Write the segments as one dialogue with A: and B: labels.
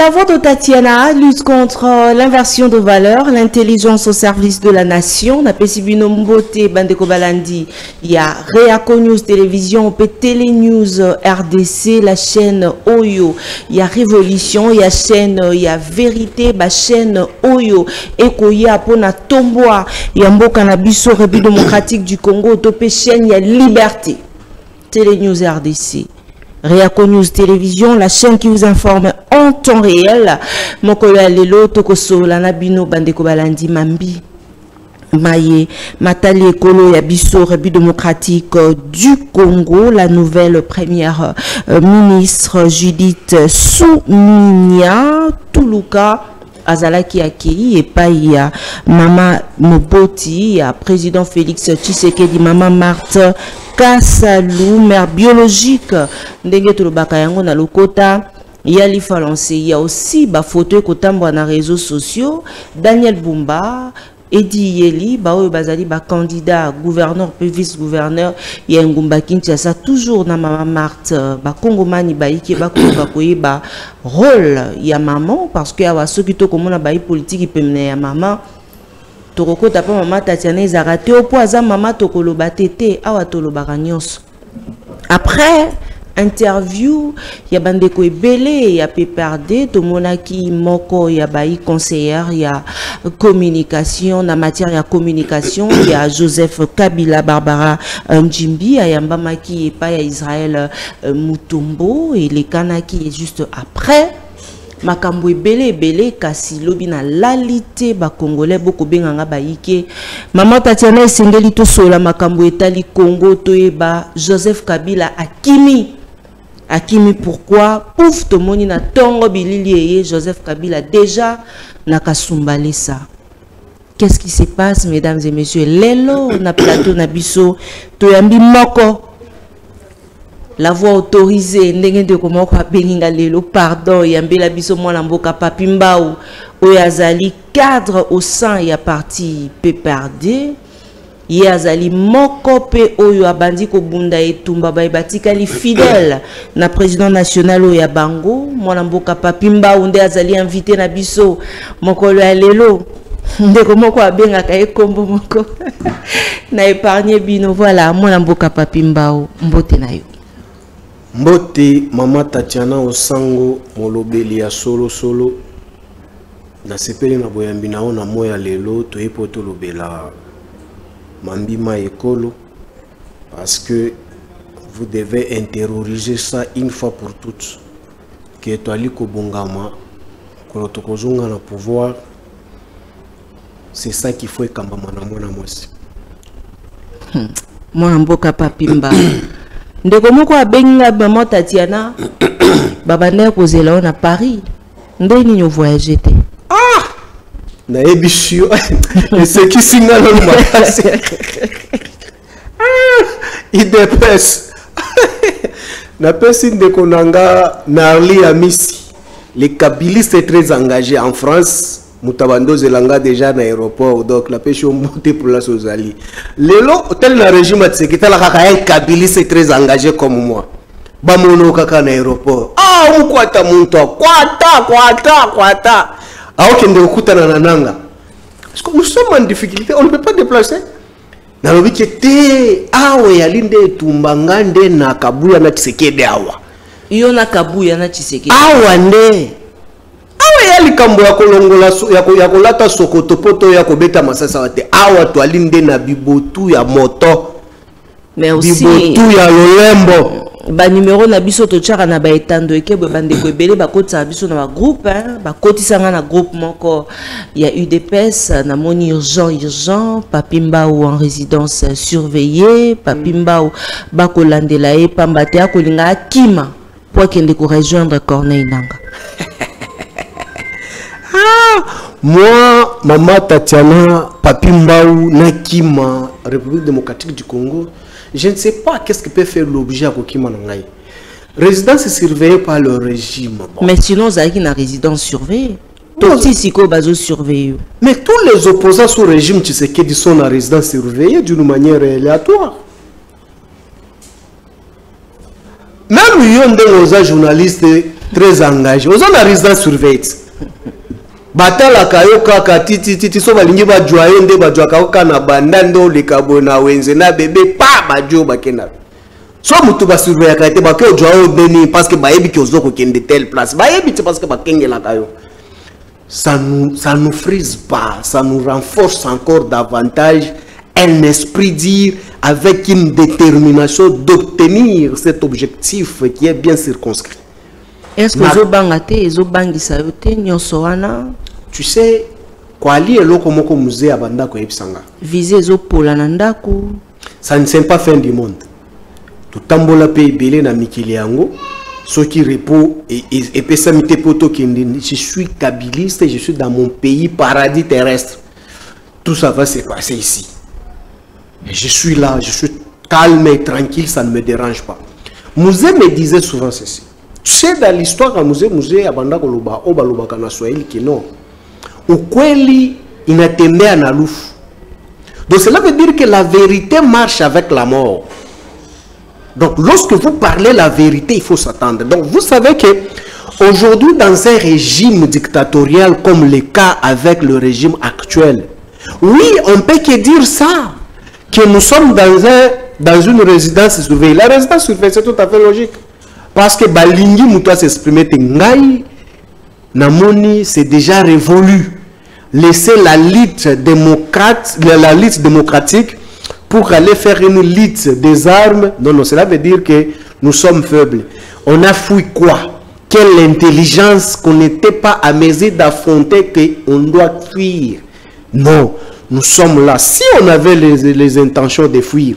A: La voix de Tatiana lutte contre l'inversion de valeurs, l'intelligence au service de la nation. Na Pesibino Mbote Bandeko Balandi, il y a Réaco News Télévision, Télé News RDC, la chaîne Oyo. Il y a Révolution, il y a chaîne, il y a Vérité, la chaîne Oyo. Ekoya Pona Tomboa, il y a Mboka Nabiso, République démocratique du Congo, Topé chaîne, il y a Liberté. Télé News RDC. Réaco News Télévision, la chaîne qui vous informe en temps réel. Mokola Lelo, Tokoso, Lanabino, Bandeko Balandi, Mambi, Maye, Matali Ekolo, Yabiso, République démocratique du Congo, la nouvelle première ministre Judith Suminia, Toulouka, Azalaki Akei, et pas il y a Mama Moboti, il y a président Félix Tshisekedi, Mama Marthe Kassalou, mère biologique, Ndenge Tulobaka Yango na Lokota, il y a l'Ifalancé, il y a aussi ba photo kotambo na réseaux sociaux, Daniel Bumba, Edi Yeli, Bao Bazali, ba candidat, gouverneur, puis vice-gouverneur, il y a Ngumba Kinshasa, toujours na Mama Marthe, ba Kongomani, ba Ike, ba Koye, ba rôle, il y a maman, parce que y a ceux qui te comme on a politique, il peut mener à maman. Toroko tapa Mama Tatiana Izarate, au poison Mama Tokoloba Tete, awa Tolobara nyonso. Après, interview, il y a Bandeko Ebele, il y a PPRD, Tomonaki Moko, il y a Baï conseillère, il y a communication, la matière, il y a communication, il y a Joseph Kabila, Barbara Njimbi, il y a Mbamaki et pas, il y a Israël Mutombo, et les Kanaki est juste après. Makambo Ebele, kasi lobi na lalité ba Congolais, boko benganga baïke. Maman Tatiana Esengeli to sola makambo etali Congo toeba Joseph Kabila Akimi. Akimi pourquoi? Pouf to moni na tongo bilili Joseph Kabila déjà na kasumbale ça. Qu'est-ce qui se passe mesdames et messieurs? Lelo na plateau na biso to yambi moko. La voix autorisée, ndenge de comment kwa beninga lelo, pardon, yambela biso mwana mboka Papimbao, oyazali cadre au sein ya parti PPRD, yazali moko pe oyo abandi ko bunda etumba batikali fidèle na président national oya bango, mwana mboka Papimbao nde azali invité na biso mokolo ya lelo. Ndeko moko abenga ka ekombo moko na épargner bino, voilà mwana mboka Papimbao, mbote na yo.
B: Mbote Mama Tatiana Osango molobeli ya solo na sepeli na boyambi na ona moya lelo to epoto lobela mambima ekolo parce que vous devez intérioriser ça une fois pour toutes que toali ko bongama ko tokozonga na pouvoir, c'est ça qu'il faut ekambama na mwana mwasi
A: mwana mboka Papimba. Ndeko moko abenga Maman Tatiana babane kozela na Paris ndeni nyo voyager te
B: na ebisio et ce qui signale le makasi il dépêche na pesi ndeko nanga Narli Amisi. Les Kabilistes est très engagé en France. Mutabando zelanga déjà dans l'aéroport, donc la pêche au monté pour la Sozali. Lelo, tel le régime de sécurité, la Kabylie c'est très engagé comme moi. Bamono kaka na aéroport. Ah, on kwata munto, kwata. Ah, ok, on okuta na nananga. Parce que nous sommes en difficulté, on ne peut pas déplacer. Na lobi kete, awe yalinde tumbangande na Kabuya na Tshisekedi awa.
A: Iyo na Kabuya na Tshisekedi.
B: Awa nde. Yali kambo ya kolongola ya kolata sokoto poto ya kobeta masasa wate awa to alinde na bibotu ya moto,
A: mais aussi
B: bibotu ya lolembo
A: ba numéro na biso to tchaka na ba etando ekebwe bandeko ebele ba kotisa biso na ba groupe ba kotisanga na groupe moko ya UDPS na moni urgent Papimbao en résidence surveillée, Papimbao ba kolandela e pambate akolinga akima pour kende ko rejoindre Corneille Nanga.
B: Moi, Mama Tatiana Papimbao Nakima, République démocratique du Congo, je ne sais pas qu'est-ce qui peut faire l'objet à Kokima Nangai. Résidence surveillée par le régime. Bon.
A: Mais sinon, ça a une résidence surveillée.
B: Mais tous les opposants sous régime, tu sais qu'ils sont en résidence surveillée d'une manière aléatoire. Même il y a des journalistes très engagé. Aux a résidence surveillée. Batala kayo kaka titi so balingi ba joye nde ba joaka kana banda ndo le kabona wenze na bébé pa ba jo bakena. So mutu ba surveiller ka te ba ke joao deni parce que ba yebi ki ozoko kende telle place. Ba yebi te parce que ba kengela kayo. Ça nous frise pas, ça nous renforce encore davantage un esprit dire avec une détermination d'obtenir cet objectif qui est bien circonscrit.
A: Est-ce que
B: tu sais, Kwali et Lokomoko Musée à Bandako Epsanga.
A: Viser Zopola Nandaku.
B: Ça ne sert pas fin du monde. Tout tambola pays belé na Mikiliango. Ce qui répond et pesamite poto qui je suis kabiliste, je suis dans mon pays paradis terrestre. Tout ça va se passer ici. Et je suis là, je suis calme et tranquille, ça ne me dérange pas. Musée me disait souvent ceci. Tu sais, dans l'histoire à Musée à Bandako Loba, Obaloba Kana Swahili qui non. Ukweli inatembea na lufu. Donc cela veut dire que la vérité marche avec la mort. Donc lorsque vous parlez la vérité, il faut s'attendre. Donc vous savez que aujourd'hui dans un régime dictatorial comme le cas avec le régime actuel, oui, on peut que dire ça, que nous sommes dans une résidence surveillée. La résidence surveillée, c'est tout à fait logique. Parce que Balingi Moutoua s'exprimer Tengaï, Namoni, c'est déjà révolu. Laisser la lutte démocratique pour aller faire une lutte des armes. Non, non, cela veut dire que nous sommes faibles. On a fui quoi? Quelle intelligence qu'on n'était pas à mesure d'affronter qu'on doit fuir. Non, nous sommes là. Si on avait les intentions de fuir,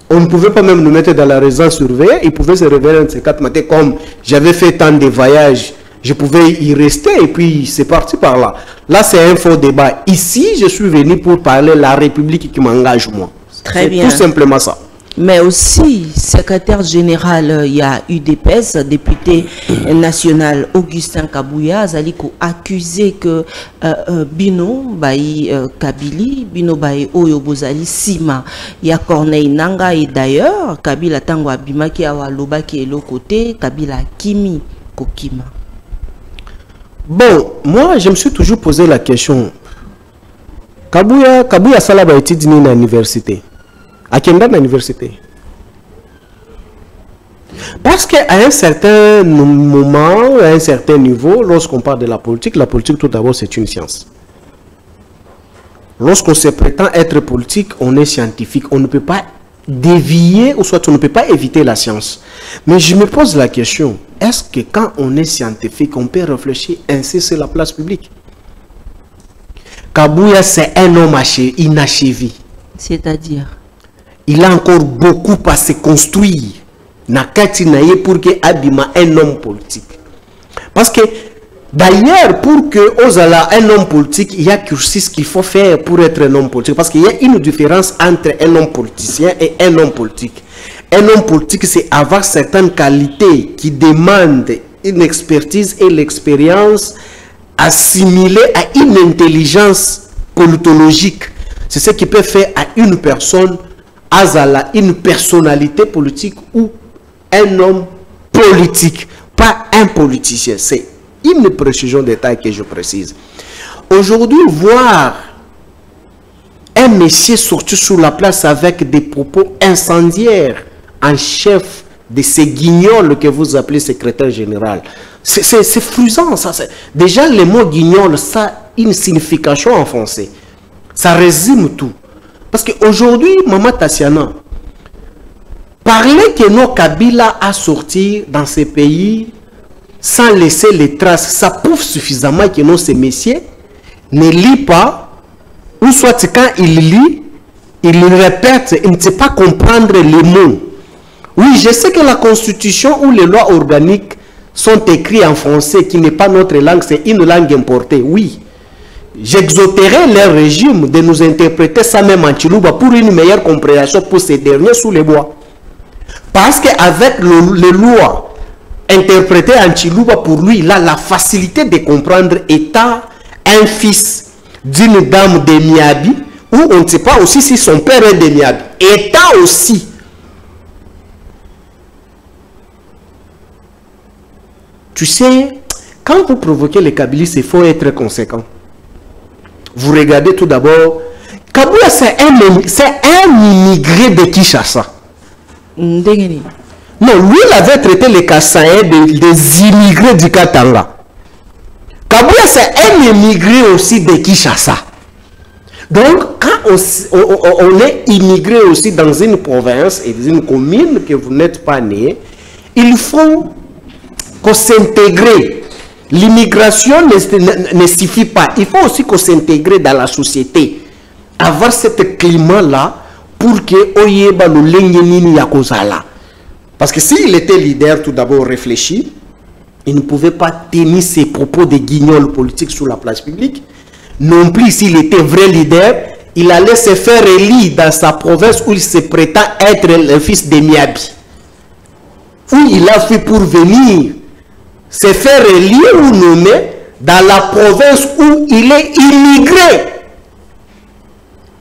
B: on ne pouvait pas même nous mettre dans la résidence surveillée. Il pouvait se révéler un de ces 4 matins comme j'avais fait tant de voyages. Je pouvais y rester et puis c'est parti par là. Là, c'est un faux débat. Ici, je suis venu pour parler de la République qui m'engage moi.
A: Très bien.
B: Tout simplement ça.
A: Mais aussi, secrétaire général, il y a UDPS, député national Augustin Kabouya, Zaliko accusé que Bino Bayi Kabili, Bino Bayi Oyo Bozali Sima, il y a Corneille Nanga et d'ailleurs, Kabila Tango Abima qui a Waloba qui est l'autre côté, Kabila Kimi Kokima.
B: Bon, moi je me suis toujours posé la question. Kabouya Salaba étudie à l'université. À Kenda à l'université. Parce qu'à un certain moment, à un certain niveau, lorsqu'on parle de la politique tout d'abord c'est une science. Lorsqu'on se prétend être politique, on est scientifique. On ne peut pas dévier, ou soit on ne peut pas éviter la science. Mais je me pose la question, est-ce que quand on est scientifique, on peut réfléchir ainsi sur la place publique? Kabouya, c'est un homme inachevé.
A: C'est-à-dire?
B: Il a encore beaucoup à se construire. Pour que Abima un homme politique. Parce que d'ailleurs, pour que Ozala un homme politique, il y a cursus qu'il faut faire pour être un homme politique. Parce qu'il y a une différence entre un homme politicien et un homme politique. Un homme politique, c'est avoir certaines qualités qui demandent une expertise et l'expérience assimilée à une intelligence politologique. C'est ce qui peut faire à une personne, Azala, une personnalité politique ou un homme politique, pas un politicien. C'est une précision détail que je précise. Aujourd'hui, voir un monsieur sortir sur la place avec des propos incendiaires en chef de ces guignols que vous appelez secrétaire général, c'est frustrant. Déjà, le mot guignol, ça a une signification en français. Ça résume tout. Parce qu'aujourd'hui, Maman Tassiana, parler que nos Kabila a sorti dans ces pays sans laisser les traces, ça prouve suffisamment que ces messieurs ne lisent pas, ou soit quand ils lisent, ils répètent, ils ne savent pas comprendre les mots. Oui, je sais que la constitution ou les lois organiques sont écrites en français, qui n'est pas notre langue, c'est une langue importée, oui. J'exhorterai leur régime de nous interpréter ça même en Chiluba pour une meilleure compréhension pour ces derniers sous les bois. Parce qu'avec les lois interprétées en Chiluba, pour lui, il a la facilité de comprendre étant un fils d'une dame de Miabi, ou on ne sait pas aussi si son père est de Miabi. Étant aussi. Tu sais, quand vous provoquez les kabylistes, il faut être conséquent. Vous regardez tout d'abord, Kabila c'est un immigré de Kinshasa. Non, lui il avait traité les Kassaïens des immigrés du Katanga. Kabila c'est un immigré aussi de Kinshasa. Donc quand on est immigré aussi dans une province et dans une commune que vous n'êtes pas né, il faut qu'on s'intègre. L'immigration ne suffit pas. Il faut aussi qu'on s'intègre dans la société. Avoir ce climat-là pour que Oyeba le Lengenini Yakozala. Parce que s'il était leader, tout d'abord réfléchi, il ne pouvait pas tenir ses propos de guignol politique sur la place publique. Non plus, s'il était vrai leader, il allait se faire élire dans sa province où il se prétend être le fils de Miabi. Où il a fait pour venir se faire élire ou nommer dans la province où il est immigré.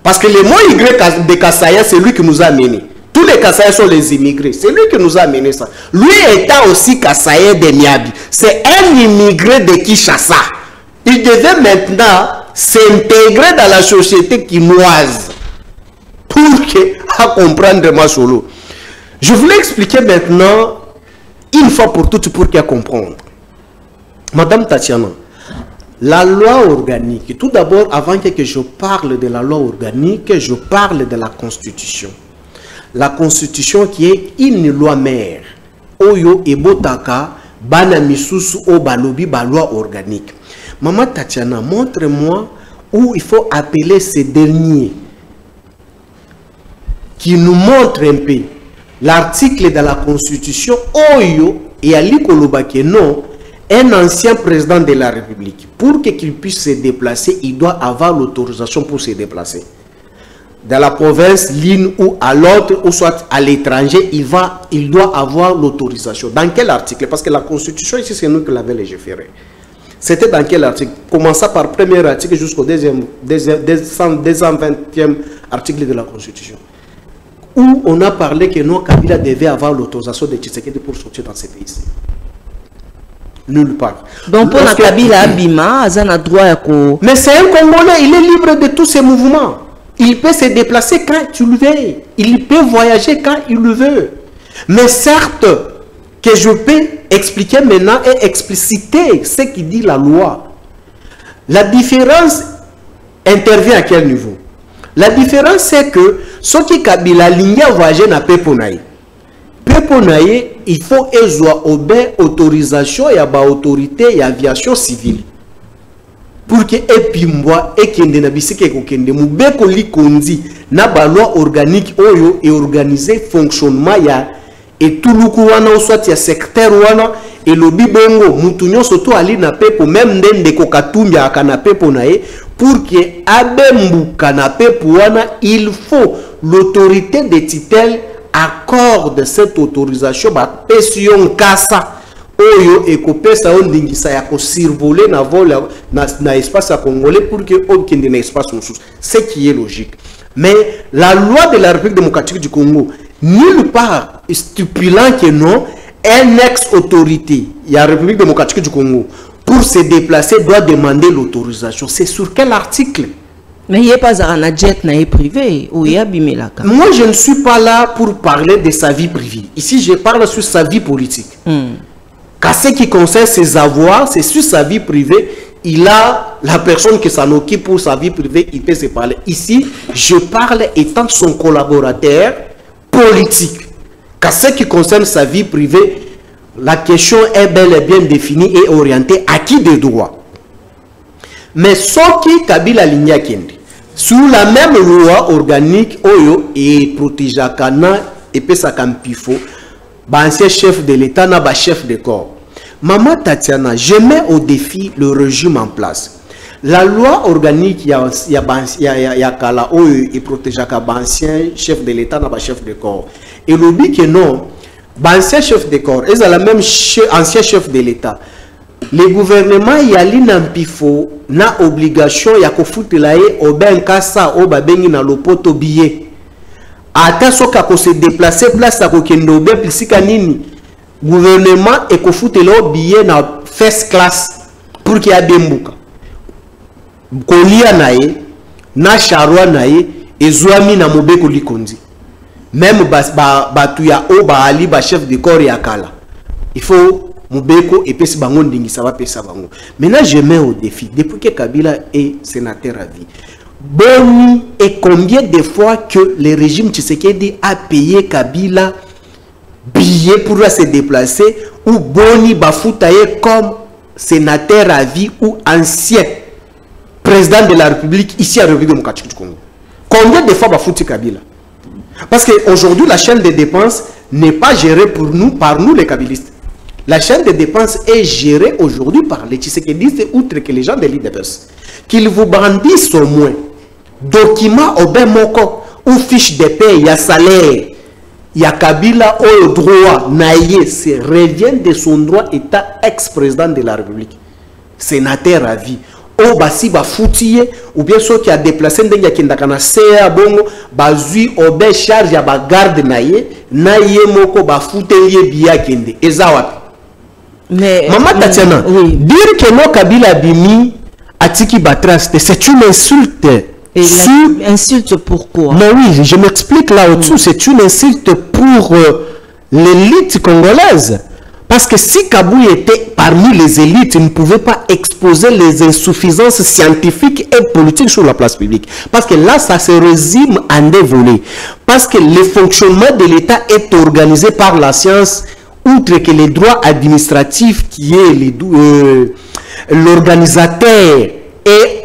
B: Parce que le mot immigré de Kassaya, c'est lui qui nous a amené. Tous les Kassaïens sont les immigrés. C'est lui qui nous a amené ça. Lui étant aussi Kassaïen de Miabi. C'est un immigré de Kinshasa. Il devait maintenant s'intégrer dans la société quinoise. Pour comprendre ma solo. Je voulais expliquer maintenant une fois pour toutes pour qu'elle comprenne. Madame Tatiana, la loi organique, tout d'abord, avant que je parle de la loi organique, je parle de la Constitution. La Constitution qui est une loi mère. Oyo ebotaka bana misusu o balobi ba loi organique. Maman Tatiana, montre-moi où il faut appeler ces derniers qui nous montrent un peu l'article de la Constitution. Oyo et Ali Kolobake, non, un ancien président de la République, pour qu'il puisse se déplacer, il doit avoir l'autorisation pour se déplacer. Dans la province, l'une ou à l'autre, ou soit à l'étranger, il doit avoir l'autorisation. Dans quel article? Parce que la Constitution, ici, c'est nous qui l'avons légiféré. C'était dans quel article? Commençant par le premier article jusqu'au 220e article de la Constitution. Où on a parlé que non, Kabila devait avoir l'autorisation de Tshisekedi pour sortir dans ces pays. Nulle part.
A: Donc pour la Kabila Abima, Azana droit à quoi?
B: Mais c'est un Congolais, il est libre de tous ses mouvements. Il peut se déplacer quand tu le veux. Il peut voyager quand il le veut. Mais certes, que je peux expliquer maintenant et expliciter ce qui dit la loi. La différence intervient à quel niveau? La différence c'est que ce qui Kabila ligne voyager n'a pas ponaï. Peponaï, il faut obéir autorisation et à ba autorité et aviation civile. Pour que epimboa et kende na bisike ko kende mubeko likondi na ba loi organique oyo et organiser fonctionnement ya et tout wana ou soit ya secteur wana et le bibongo mutunyo soto ali na pepo même ndende ko katumya akana pepo na ye pour que abembuka na pepo wana il faut l'autorité de tutelle accorde cette autorisation ba pesion kasa oyo ekopesa ondingisa ya ko survoler na vol na espace congolais pour que okende na espace mususu, ce qui est logique. Mais la loi de la République démocratique du Congo nulle part stipulant que non, un ex-autorité, il y a la République démocratique du Congo, pour se déplacer doit demander l'autorisation. C'est sur quel article?
A: Mais il n'y a pas un jet privé ou il y a Bimelaka.
B: Moi, je ne suis pas là pour parler de sa vie privée. Ici, je parle sur sa vie politique. Car ce qui concerne ses avoirs, c'est sur sa vie privée. Il a la personne qui s'en occupe pour sa vie privée, il peut se parler. Ici, je parle étant son collaborateur politique. Car ce qui concerne sa vie privée, la question est bel et bien définie et orientée à qui des droits. Mais ce qui Kabila Linya Kendi, sous la même loi organique, Oyo et Protéjakana et Pesakampifo, ancien chef de l'État, n'a chef de corps. Maman Tatiana, je mets au défi le régime en place. La loi organique, il y a Kala Oyo et Protéjakana, ancien chef de l'État, n'a chef de corps. Et le but que non, ancien chef de corps, et la même ancien chef de l'État. Le gouvernement yali nampifo na obligation ya kofutela ye obenkasa obabengi na lopoto billet. Ata soka ko se déplacer place à kokendo be plisika nini gouvernement et que foute le billet na first class pour qu'il y a des mouka. Kolia nae, na charwa nae, et zouami na mobe koli kondi. Même batuya o ba ali ba chef de corps ya kala. Il faut Moubeko et Pessi Bango Ndingi, ça va Pessa Bango. Maintenant, je mets au défi, depuis que Kabila est sénateur à vie, Boni, et combien de fois que le régime Tshisekedi a payé Kabila billet pour se déplacer, ou Boni Bafoutaye comme sénateur à vie ou ancien président de la République ici à la République démocratique du Congo. Combien de fois Bafouti Kabila? Parce qu'aujourd'hui, la chaîne des dépenses n'est pas gérée par nous les Kabilistes. La chaîne de dépenses est gérée aujourd'hui par les Tshisekedistes, outre que les gens de l'IDPS. Qu'ils vous brandissent au moins documents au ben moko ou fiche de paie, il y a salaire, il y a Kabila au droit, naïe, c'est revient de son droit état ex-président de la République, sénateur à vie. O basi ba foutiye ou bien ceux qui a déplacé ndenge kindakana sea bongo bazui obe charge ya ba garde naïe moko ba foutelier biya kende ezawapi. Mais Maman Tatiana, oui. Dire que no Kabila Bimi Atiki Batraste, c'est une insulte.
A: Et insulte pourquoi?
B: Mais oui, je m'explique là au-dessous, c'est une insulte pour l'élite congolaise. Parce que si Kabou était parmi les élites, il ne pouvait pas exposer les insuffisances scientifiques et politiques sur la place publique. Parce que là, ça se résume en deux volets. Parce que le fonctionnement de l'État est organisé par la science, outre que les droits administratifs qui est l'organisateur et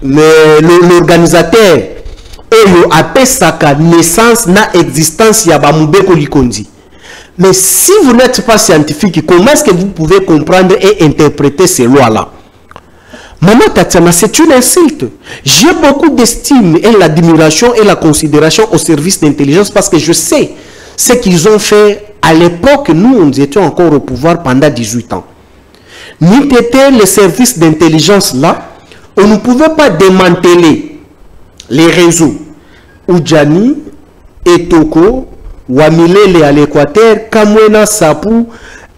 B: l'organisateur et appelle sa naissance na existence ya Bamubeko Likondi. Mais si vous n'êtes pas scientifique, comment est-ce que vous pouvez comprendre et interpréter ces lois-là? Maman Tatiana, c'est une insulte. J'ai beaucoup d'estime et l'admiration et la considération au service d'intelligence parce que je sais ce qu'ils ont fait. À l'époque, nous étions encore au pouvoir pendant 18 ans. Nous étions les services d'intelligence là, on ne pouvait pas démanteler les réseaux. Oudjani, Etoko, Wamilele à l'Équateur, Kamwena, Sapou,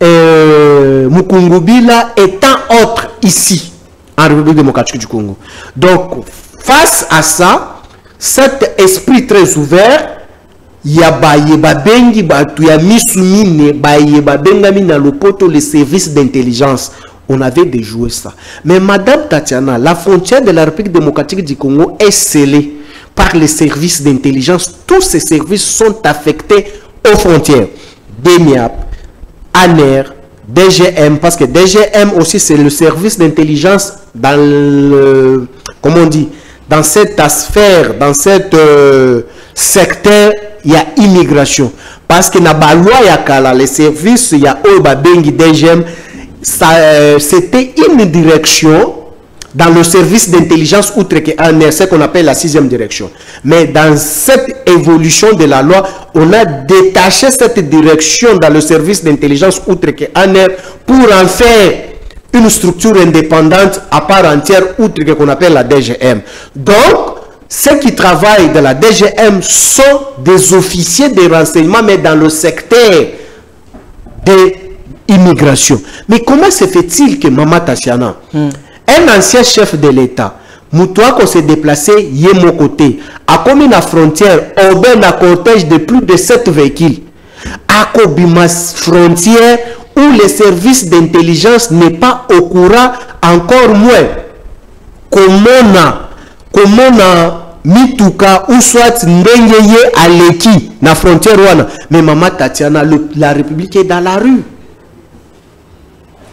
B: Mukungubila et tant autres ici, en République démocratique du Congo. Donc, face à ça, cet esprit très ouvert, les services d'intelligence. On avait déjoué ça. Mais Madame Tatiana, la frontière de la République démocratique du Congo est scellée par les services d'intelligence. Tous ces services sont affectés aux frontières. DEMIAP, ANER, DGM, parce que DGM aussi c'est le service d'intelligence dans le, comment on dit, dans cette sphère, dans cette secteur. Il y a immigration. Parce que dans la loi, les services, il y a Bengi DGM, c'était une direction dans le service d'intelligence outre qu'un ce qu'on appelle la 6e direction. Mais dans cette évolution de la loi, on a détaché cette direction dans le service d'intelligence outre qu'un pour en faire une structure indépendante à part entière outre qu'on appelle la DGM. Donc, ceux qui travaillent dans la DGM sont des officiers de renseignement, mais dans le secteur de l'immigration. Mais comment se fait-il que Maman Tatiana, un ancien chef de l'État, Moutouako s'est déplacé, y est mon côté, a commis la frontière, au ben un cortège de plus de 7 véhicules, à Kobimas frontière où les services d'intelligence n'est pas au courant, encore moins, comment on a mituka ou soit ndengeye aleki na frontière wana. Mais Maman Tatiana, la République est dans la rue.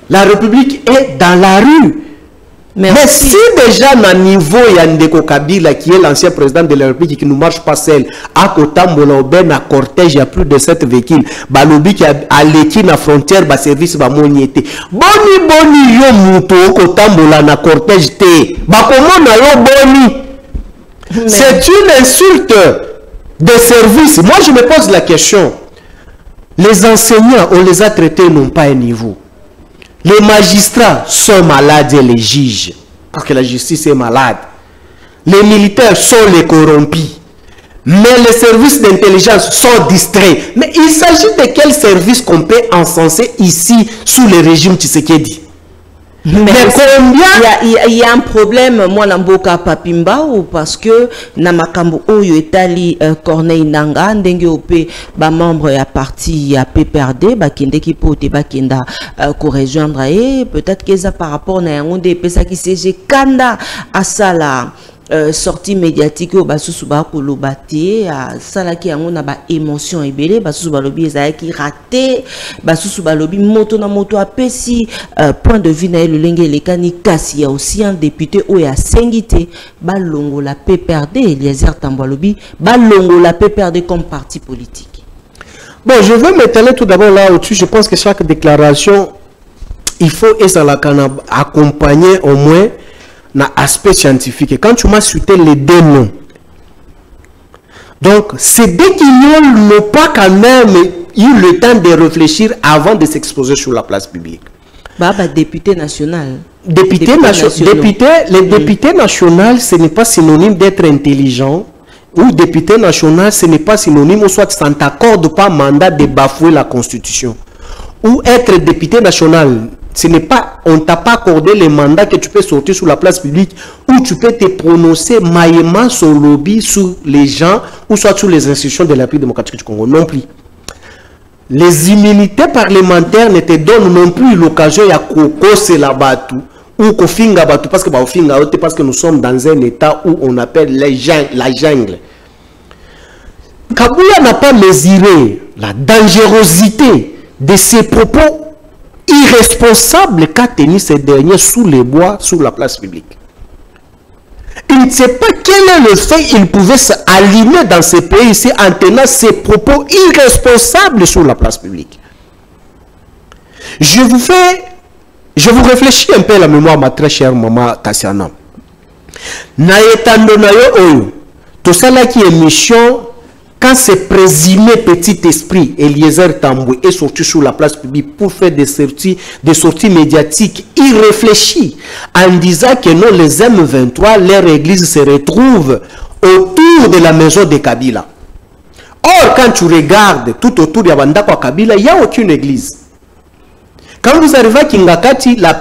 B: La République est dans la rue. Mais si déjà na niveau Yandeko Kabila qui est l'ancien président de la République qui ne marche pas seul, à Kotambola Oben à cortège il y a plus de 7 véhicules, balobi qui a aleki na frontière ba service ba moniete. Boni yo muto Kotambola na cortège te. Ba comment na yo boni? C'est une insulte de service. Moi je me pose la question. Les enseignants, on les a traités non pas un niveau. Les magistrats sont malades et les juges, parce que la justice est malade. Les militaires sont les corrompus. Mais les services d'intelligence sont distraits. Mais il s'agit de quel service qu'on peut encenser ici sous le régime Tshisekedi? Mais combien
A: il y a un problème moi Namboka Papimba ou parce que namakambo oyo etali Corneille Nanga ndenge opé ba membre ya parti ya PPRD ba kende ki pote ba kenda ko rejoindre et peut-être que ça par rapport na yangonde pesa ki CG kanda asala sortie médiatique au basusu ba kolobate a sala ki yango na ba émotion ebele basusu ba lobi ezaya ki raté basusu ba lobi moto na moto apesi point de vue na le lenge lekani kasi ya aussi un député o ya sengité ba longo la PPRD Eliezer Tambwa lobi ba longo la PPRD comme parti politique.
B: Bon, je veux m'étaler tout d'abord là au-dessus. Je pense que chaque déclaration il faut accompagner au moins dans l'aspect scientifique. Et quand tu m'as cité les deux noms, donc ces deux guignols n'ont pas quand même eu le temps de réfléchir avant de s'exposer sur la place publique.
A: Député national.
B: Les députés nationaux, ce n'est pas synonyme d'être intelligent. Ou député national, ce n'est pas synonyme, ou soit ça ne t'accorde pas mandat de bafouer la Constitution. Ou être député national, ce n'est pas, on ne t'a pas accordé le mandat que tu peux sortir sur la place publique où tu peux te prononcer maillement sur le lobby, sur les gens ou soit sur les institutions de la République démocratique du Congo. Non plus. Les immunités parlementaires ne te donnent non plus l'occasion de kokose la batu ou kofinga batu parce que nous sommes dans un état où on appelle la jungle. Kabila n'a pas mesuré la dangerosité de ses propos irresponsable qu'a tenu ces derniers sous les bois, sur la place publique. Il ne sait pas quel est le fait qu'il pouvait s'aligner dans ce pays ici en tenant ses propos irresponsables sur la place publique. Je vous réfléchis un peu à la mémoire, ma très chère maman Tassiana. Naetando nayo oyo, tout ça là qui est mission. Quand ce présumé petit esprit, Eliezer Tambwe, est sorti sur la place publique pour faire des sorties médiatiques irréfléchies, en disant que non, les M23, leur église se retrouve autour de la maison de Kabila. Or, quand tu regardes tout autour de Yabandakwa Kabila, il n'y a aucune église. Quand vous arrivez à Kingakati, la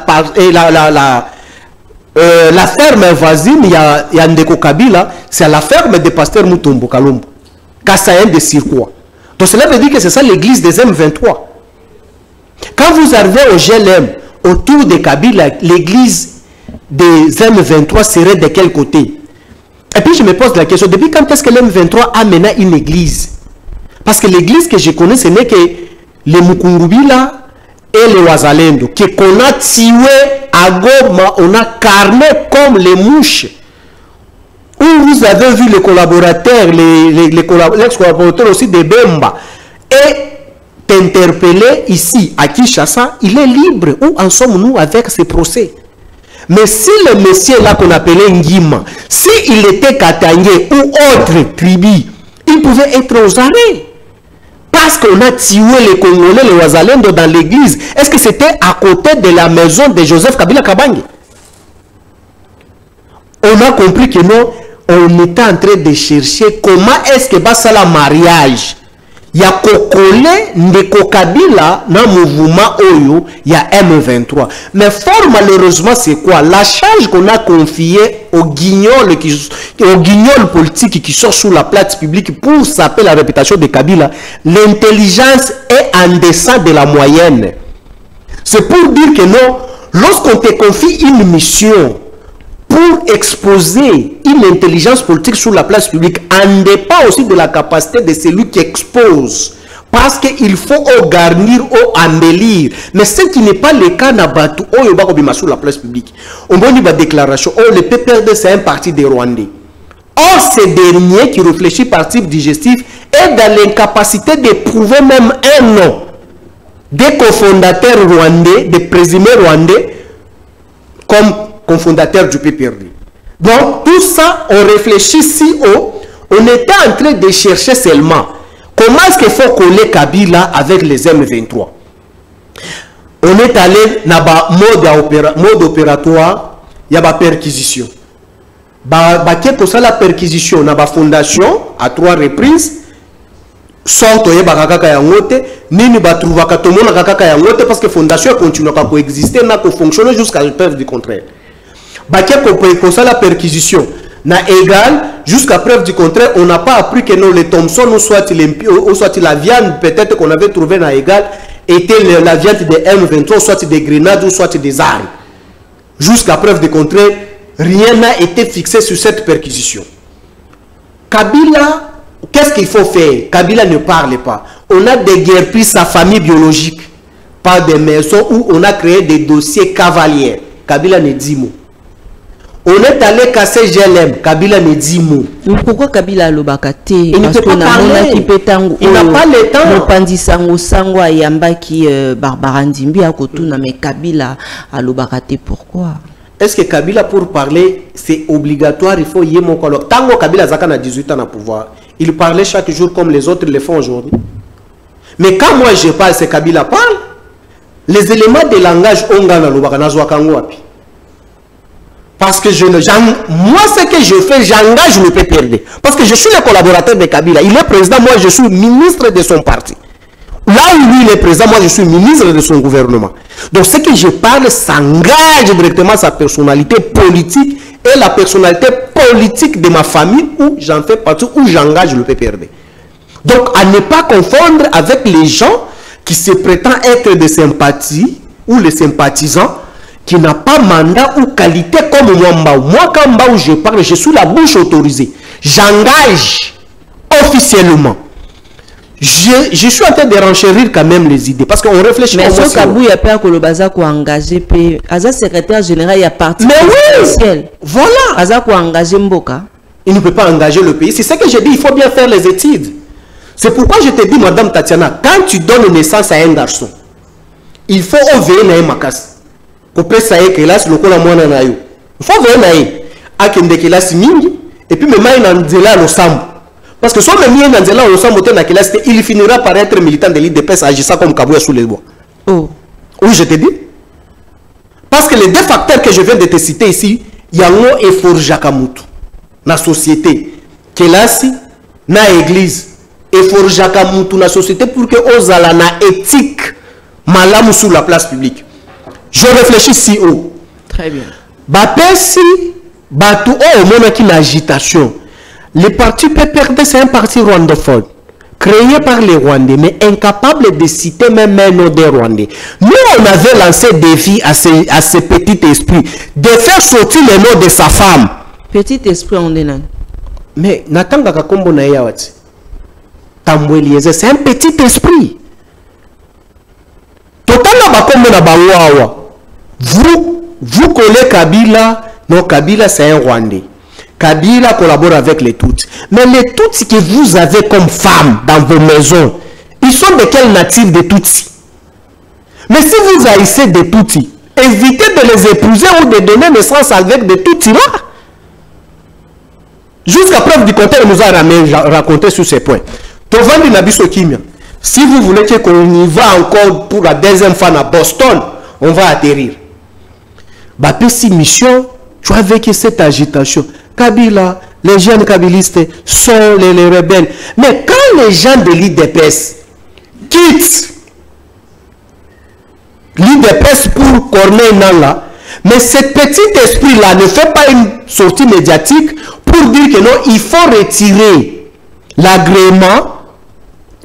B: ferme voisine, il y a Ndeko Kabila, c'est la ferme de pasteur Mutombo Kalombo. Kassayen de Sirkoua. Donc cela veut dire que c'est ça l'église des M23. Quand vous arrivez au GLM, autour de Kabila, l'église des M23 serait de quel côté? Et puis je me pose la question, depuis quand est-ce que l'M23 a maintenant une église? Parce que l'église que je connais, ce n'est que les Mukungubila et les Wazalendo, qu'on a tué à Goma, on a carné comme les mouches. Où vous avez vu les collaborateurs, l'ex-collaborateur aussi de Bemba, et t'interpeller ici à Kinshasa, il est libre. Où en sommes-nous avec ces procès? Mais si le monsieur là qu'on appelait Ngima, s'il était Katangé ou autre tribu, il pouvait être aux arrêts. Parce qu'on a tué les Congolais, les Wazalendo dans l'église. Est-ce que c'était à côté de la maison de Joseph Kabila Kabange? On a compris que non. On était en train de chercher comment est-ce que ça la mariage. Il y a Kokole, Ndeko Kabila, dans le mouvement Oyo, il y a M23. Mais fort malheureusement, c'est quoi? La charge qu'on a confiée aux guignols politiques qui sont sur la place publique pour saper la réputation de Kabila, l'intelligence est en deçà de la moyenne. C'est pour dire que non, lorsqu'on te confie une mission, pour exposer une intelligence politique sur la place publique, en dépend aussi de la capacité de celui qui expose. Parce qu'il faut garnir ou embellir. Mais ce qui n'est pas le cas d'Abatou, sur la place publique. On va dire la déclaration, le PPRD c'est un parti des Rwandais. Or, ce dernier qui réfléchit par type digestif est dans l'incapacité de prouver même un nom des cofondateurs rwandais, des présumés rwandais, comme cofondateur du PPRD. Donc, tout ça, on réfléchit si haut, on était en train de chercher seulement comment est-ce qu'il faut coller Kabila avec les M23. On est allé dans le mode opératoire, il y a la perquisition. baké ko la perquisition na ba fondation à 3 reprises sorte ye bakaka ya ngote nini ba trouva ka tomona kaka ya ngote parce que fondation continue à coexister na ko fonctionner jusqu'à la preuve du contraire baké ko la perquisition na égal jusqu'à preuve du contraire on n'a pas appris que non les Thompson ou soit la viande peut-être qu'on avait trouvé na égal était la viande de M23 soit des grenades ou soit des armes jusqu'à preuve du contraire rien n'a été fixé sur cette perquisition. Kabila, qu'est-ce qu'il faut faire? Kabila ne parle pas. On a déguerpi sa famille biologique par des maisons où on a créé des dossiers cavaliers. Kabila ne dit mot. On est allé casser GLM. Kabila ne dit mot.
A: Pourquoi Kabila Lobakate?
B: Il ne peut pas parler. Il n'a pas le temps.
A: Mopandisango Sangwa Yamba qui Barbarandimbi à Kotuna, mais Kabila à Lobakate, pourquoi?
B: Est-ce que Kabila pour parler c'est obligatoire? Il faut y mon colloque. Tango Kabila Zakana a 18 ans à pouvoir. Il parlait chaque jour comme les autres le font aujourd'hui. Mais quand moi je parle, c'est Kabila parle. Les éléments de langage ongana lobakana zwakango api. Parce que moi ce que je fais, j'engage le PPRD. Parce que je suis le collaborateur de Kabila. Il est président, moi je suis ministre de son parti. Là où lui il est président, moi je suis ministre de son gouvernement. Donc ce que je parle s'engage directement sa personnalité politique et la personnalité politique de ma famille où j'en fais partie, où j'engage le PPRD. Donc à ne pas confondre avec les gens qui se prétendent être des sympathies ou les sympathisants qui n'ont pas mandat ou qualité comme moi. Moi quand je parle, je suis la bouche autorisée. J'engage officiellement. Je suis en train de renchérir quand même les idées parce qu'on réfléchit.
A: Mais ce Kabou, il y a peur que le bazar soit engagé. Aza secrétaire général, il y a parti.
B: Mais oui, voilà.
A: Aza soit engagé Mboka.
B: Il ne peut pas engager le pays. C'est ce que j'ai dit, il faut bien faire les études. C'est pourquoi je te dis, Madame Tatiana, quand tu donnes naissance à un garçon, il faut veiller na makas. Pour ça que là, le col à moi na yo. Il faut veiller na yo. Akende que là mingi et puis même il en dela le sambo. Parce que si on met dans zela au sambo na classe, il finira par être militant de l'IDPS agissant comme Kabouya sous les bois.
A: Oh.
B: Oui, je te dis. Parce que les deux facteurs que je viens de te citer ici, il y a un effort Jakamutu. Na société, kelasi, na église, effort Jakamutu na société pour que ozala na éthique malamu sur la place publique. Je réfléchis si haut.
A: Très bien.
B: Bapesi, batu au monde qui l'agitation. Le parti PPRD c'est un parti rwandophone créé par les Rwandais, mais incapable de citer même un nom des Rwandais. Nous, on avait lancé défi à ce petit esprit de faire sortir le nom de sa femme.
A: Petit esprit on est là.
B: Mais Natanga Kakombo na yawati. Tambouelieze, c'est un petit esprit. Totala bakombo na bawawa. Vous collez Kabila, non Kabila c'est un Rwandais. Kabila collabore avec les Tutsis. Mais les Tutsis que vous avez comme femmes dans vos maisons, ils sont de quelle nature des Tutsis? Mais si vous haïssez des Tutsis, évitez de les épouser ou de donner naissance avec des Tutsis là. Jusqu'à preuve du contraire, nous a raconté sur ces points. Tovandi Nabiso Kimia. Si vous voulez qu'on y va encore pour la deuxième fois à Boston, on va atterrir. Bapesi mission, tu as vécu cette agitation. Kabila, les jeunes kabilistes sont les rebelles. Mais quand les gens de l'IDPS quittent l'IDPS pour Corneille Nanga, mais ce petit esprit-là ne fait pas une sortie médiatique pour dire que non, il faut retirer l'agrément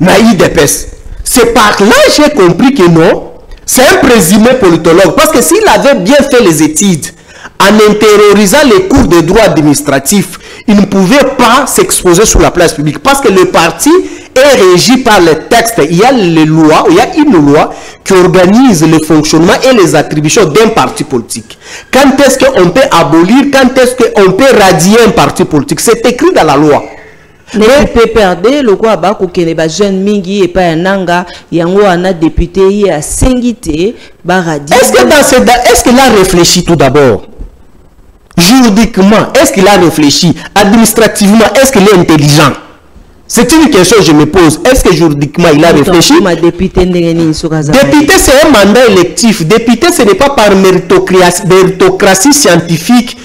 B: na l'IDPS. C'est par là que j'ai compris que non, c'est un présumé politologue. Parce que s'il avait bien fait les études, en intériorisant les cours de droit administratif, il ne pouvait pas s'exposer sur la place publique. Parce que le parti est régi par les textes. Il y a une loi qui organise le fonctionnement et les attributions d'un parti politique. Quand est-ce qu'on peut abolir, quand est-ce qu'on peut radier un parti politique? C'est écrit dans la loi.
A: Mais PPRD, le quoi ba kokene ba jeune mingi et pas nanga yango ana député y a sengité ba radier.
B: Est-ce qu'il a réfléchi tout d'abord? Juridiquement, est-ce qu'il a réfléchi? Administrativement, est-ce qu'il est intelligent? C'est une question que je me pose. Est-ce que juridiquement il a réfléchi?
A: Député,
B: c'est un mandat électif. Député, ce n'est pas par méritocratie scientifique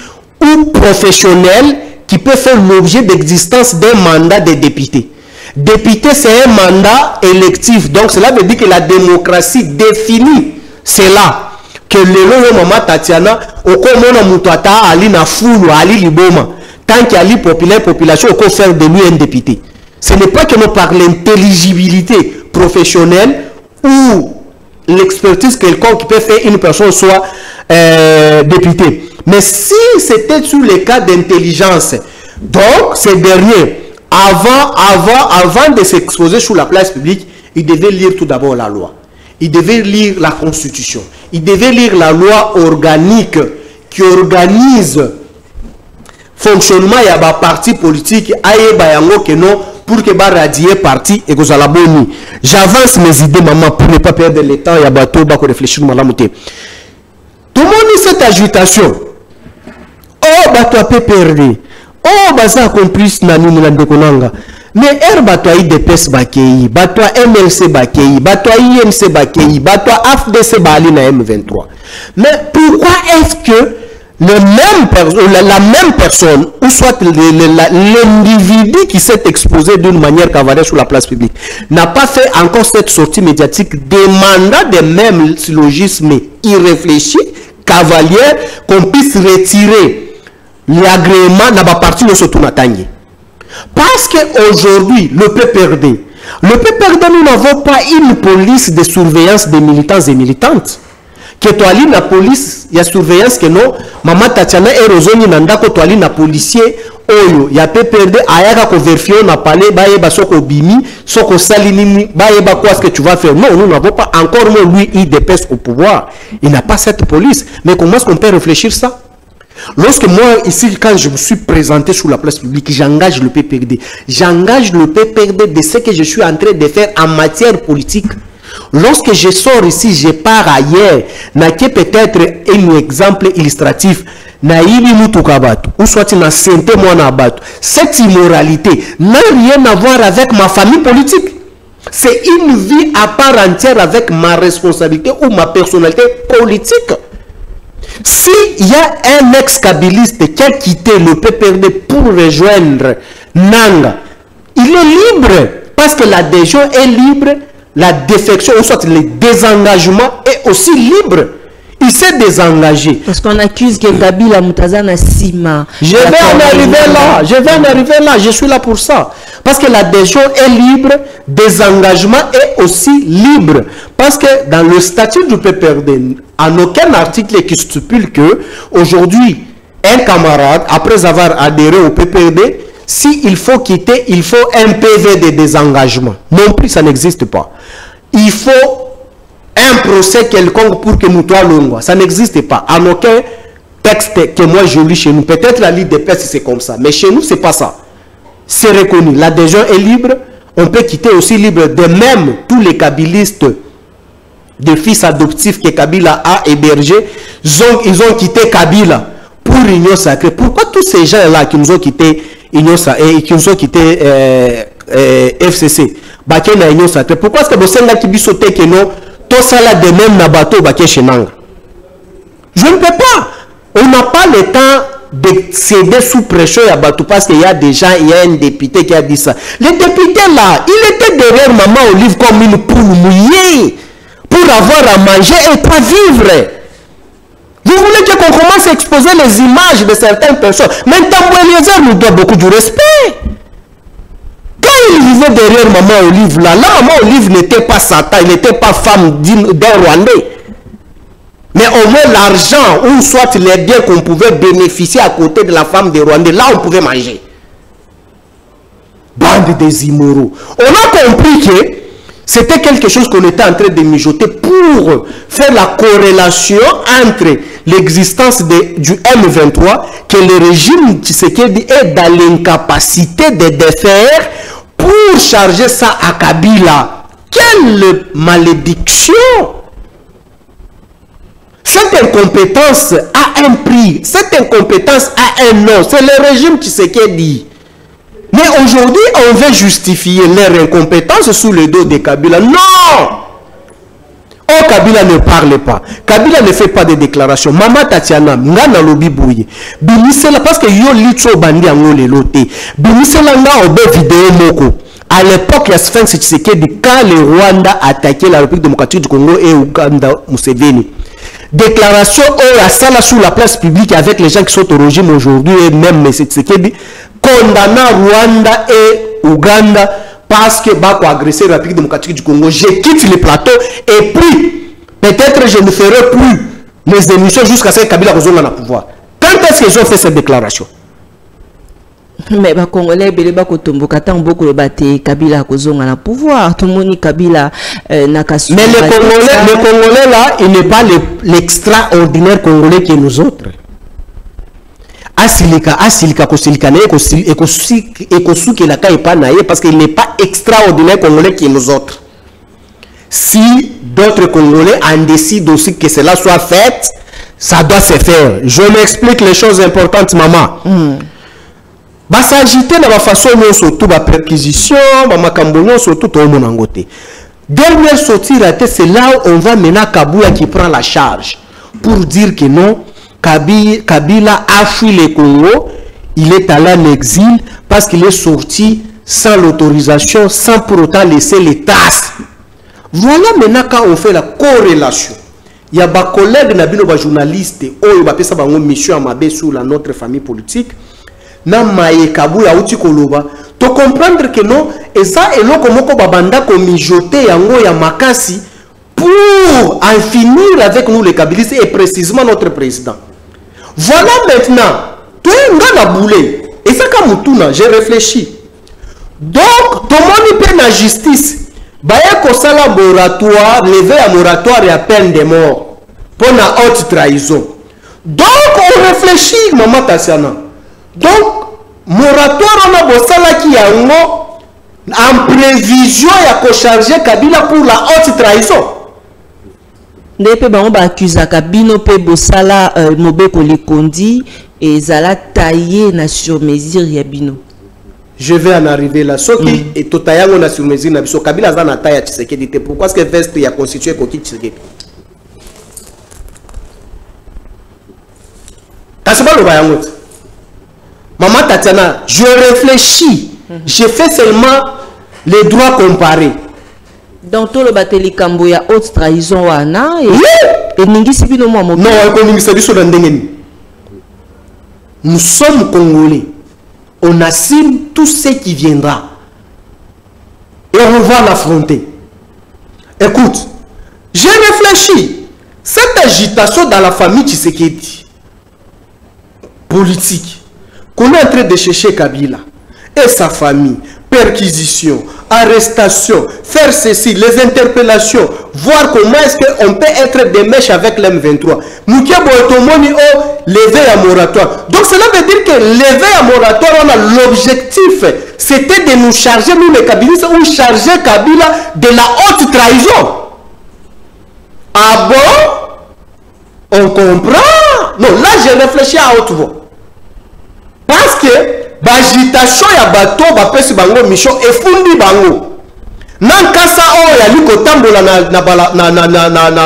B: ou professionnel qui peut faire l'objet d'existence d'un mandat de député. Député, c'est un mandat électif. Donc, cela veut dire que la démocratie définit cela. Que le long Maman Tatiana, au common Moutouata, Ali Nafoulou, Ali Liboma, tant qu'il y a la population, on peut faire de lui un député. Ce n'est pas que nous par l'intelligibilité professionnelle ou l'expertise quelconque qui peut faire une personne soit député. Mais si c'était sur les cas d'intelligence, donc ces derniers, avant de s'exposer sur la place publique, ils devaient lire tout d'abord la loi. Ils devaient lire la Constitution. Ils devaient lire la loi organique qui organise le fonctionnement de la parti politique pour que les radier parti et que ça la bonne. J'avance mes idées, maman, pour ne pas perdre le temps. Il y a bateau, pour réfléchir, maman. Tout le monde cette agitation. Oh, bateau a perdu. Oh, baza complice na nini na ndekonanga. Mais bateau a IDPS bakei, bateau a MLC bakei, bateau a IMC bakei, bateau a AFDC bali na M23. Mais pourquoi est-ce que la même personne, ou soit l'individu qui s'est exposé d'une manière cavalière sur la place publique, n'a pas fait encore cette sortie médiatique demandant des mêmes syllogismes irréfléchis, cavaliers, qu'on puisse retirer l'agrément n'a pas parti de ce tour n'attendait. Parce qu'aujourd'hui, le PPRD, nous n'avons pas une police de surveillance des militants et militantes. Que toi, la police, il y a surveillance que non, Maman Tatiana et Rosoni Nanda, que toi, la policier, Oyo, il y a PPRD, Ayaka, ko vérifier, on a parlé, Baeba, Soko Bimi, Soko Salinini, Baeba, quoi, ce que tu vas faire. Non, nous n'avons pas encore, lui, il dépêche au pouvoir. Il n'a pas cette police. Mais comment est-ce qu'on peut réfléchir ça? Lorsque moi, ici, quand je me suis présenté sur la place publique, j'engage le PPRD. J'engage le PPRD de ce que je suis en train de faire en matière politique. Lorsque je sors ici, je pars ailleurs. N'a que peut-être un exemple illustratif. Ou soit une santé, cette immoralité n'a rien à voir avec ma famille politique. C'est une vie à part entière avec ma responsabilité ou ma personnalité politique. S'il y a un ex-kabiliste qui a quitté le PPRD pour rejoindre Nanga, il est libre parce que l'adhésion est libre, la défection, ou soit le désengagement est aussi libre. Il s'est désengagé.
A: Parce qu'on accuse que Kabila Moutazana Sima.
B: Je vais en arriver là, je suis là pour ça. Parce que l'adhésion est libre, désengagement est aussi libre. Parce que dans le statut du PPRD, en aucun article qui stipule que aujourd'hui, un camarade, après avoir adhéré au PPRD, s'il faut quitter, il faut un PV de désengagement. Non plus, ça n'existe pas. Il faut un procès quelconque pour que nous soyons longs. Ça n'existe pas. En aucun texte que moi je lis chez nous. Peut-être la Ligue des Pères, c'est comme ça. Mais chez nous, ce n'est pas ça. C'est reconnu. L'adhésion est libre. On peut quitter aussi libre. De même, tous les kabilistes de fils adoptifs que Kabila a hébergés, ils ont quitté Kabila pour l'Union sacrée. Pourquoi tous ces gens-là qui nous ont quitté qui nous ont quitté FCC, pourquoi est-ce que vous savez que vous avez que non? Ça là de même na bateau baké chenanga. Je ne peux pas. On n'a pas le temps de céder sous pression à bateau parce qu'il y a des gens, il y a un député qui a dit ça. Le député là, il était derrière Maman Olive comme une poule mouillée pour avoir à manger et pas vivre. Vous voulez qu'on commence à exposer les images de certaines personnes. Maintenant, Eliezer nous doit beaucoup de respect. Quand il vivait derrière Maman Olive là, Maman Olive n'était pas Satan, il n'était pas femme d'un Rwandais. Mais au moins l'argent, ou soit les biens qu'on pouvait bénéficier à côté de la femme des Rwandais, là on pouvait manger. Bande des immoraux. On a compris que c'était quelque chose qu'on était en train de mijoter pour faire la corrélation entre l'existence du M23 que le régime Tshisekedi est dans l'incapacité de défaire pour charger ça à Kabila. Quelle malédiction! Cette incompétence a un prix, cette incompétence a un nom, c'est le régime Tshisekedi. Mais aujourd'hui, on veut justifier leur incompétence sous le dos de Kabila. Non! Oh Kabila ne parle pas, Kabila ne fait pas de déclarations, Maman Tatiana, Ngana Lobi Bouye, Bimisela, parce que yo litso bandi en le loté, Bimisela nga obe vidéo moko. À l'époque, il y a Sphinx Tshisekedi, quand le Rwanda attaquait la République démocratique du Congo et Ouganda Museveni. Déclaration à ça sur la place publique avec les gens qui sont au régime aujourd'hui et même M. Tshisekedi condamnant Rwanda et Ouganda parce que Bako a agressé la République démocratique du Congo. Je quitte le plateau et puis peut-être je ne ferai plus les émissions jusqu'à ce que Kabila revienne au pouvoir. Quand est-ce qu'ils ont fait cette déclaration?
A: Mais les Congolais, ils ont beaucoup de Kabila kozonga na pouvoir. Tout le monde Kabila n'a qu'à.
B: Mais les Congolais là, il n'est pas l'extraordinaire Congolais que nous autres. Asilika kosilika ne ekosuki la kai pa naie parce qu'il n'est pas extraordinaire Congolais que nous autres. Si d'autres Congolais en décident aussi que cela soit fait, ça doit se faire. Je m'explique les choses importantes, maman. S'agiter dans la façon dont surtout la perquisition, surtout tout le monde. Dernière sortie ratée, c'est là où on va mener Kabouya qui prend la charge pour dire que non, Kabila a fui le Congo, il est allé en exil parce qu'il est sorti sans l'autorisation, sans pour autant laisser les traces. Voilà maintenant quand on fait la corrélation. Il y a des collègues, des journalistes, qui ont une mission à Mabé sur notre famille politique. Na maye Kabouya uti koloba to comprendre que non et ça et loko moko babanda ko mijoter yango ya makasi pour en finir avec nous les Kabilistes et précisément notre président. Voilà maintenant toi ngana boulé et ça comme mutuna j'ai réfléchi. Donc tout le monde peut la justice baye ko sala moratoire lever à moratoire et à peine de mort pour la haute trahison. Donc on réfléchit maman Tatiana. Donc, moratoire on a bossala qui a en prévision ya ko charger Kabila pour la haute trahison.
A: Nepe ba on ba accuser Kabino pe bossala Mobeko Likondi et zala taillé na sur mesure ya bino.
B: Je vais en arriver là. Soki et totayango na sur mesure na biso Kabila za na taille Tshisekedi te. Pourquoi est-ce que veste ya constitué koki Tshisekedi? Kasaba lo ba yango. Maman Tatiana, je réfléchis. Je fais seulement les droits comparés.
A: Dans tout le bateli kambo ya haute trahison wana et ningisi bino mo mo.
B: Non, ko ningisa biso na ndengeni. Nous sommes Congolais. On assume tout ce qui viendra. Et on va l'affronter. Écoute, j'ai réfléchi. Cette agitation dans la famille Tshisekedi politique qu'on est en train de chercher Kabila et sa famille, perquisition, arrestation, faire ceci, les interpellations, voir comment est-ce qu'on peut être des mèches avec l'M23. Moukia Boetomoni o levé à moratoire. Donc cela veut dire que levé à moratoire, on a l'objectif, c'était de nous charger, nous les Kabilistes, ou charger Kabila de la haute trahison. Ah bon? On comprend? Non, là j'ai réfléchi à haute voix. Parce que l'agitation ya bateau ba pesi bango mission efundi bango. Nankasa o ya liko tambola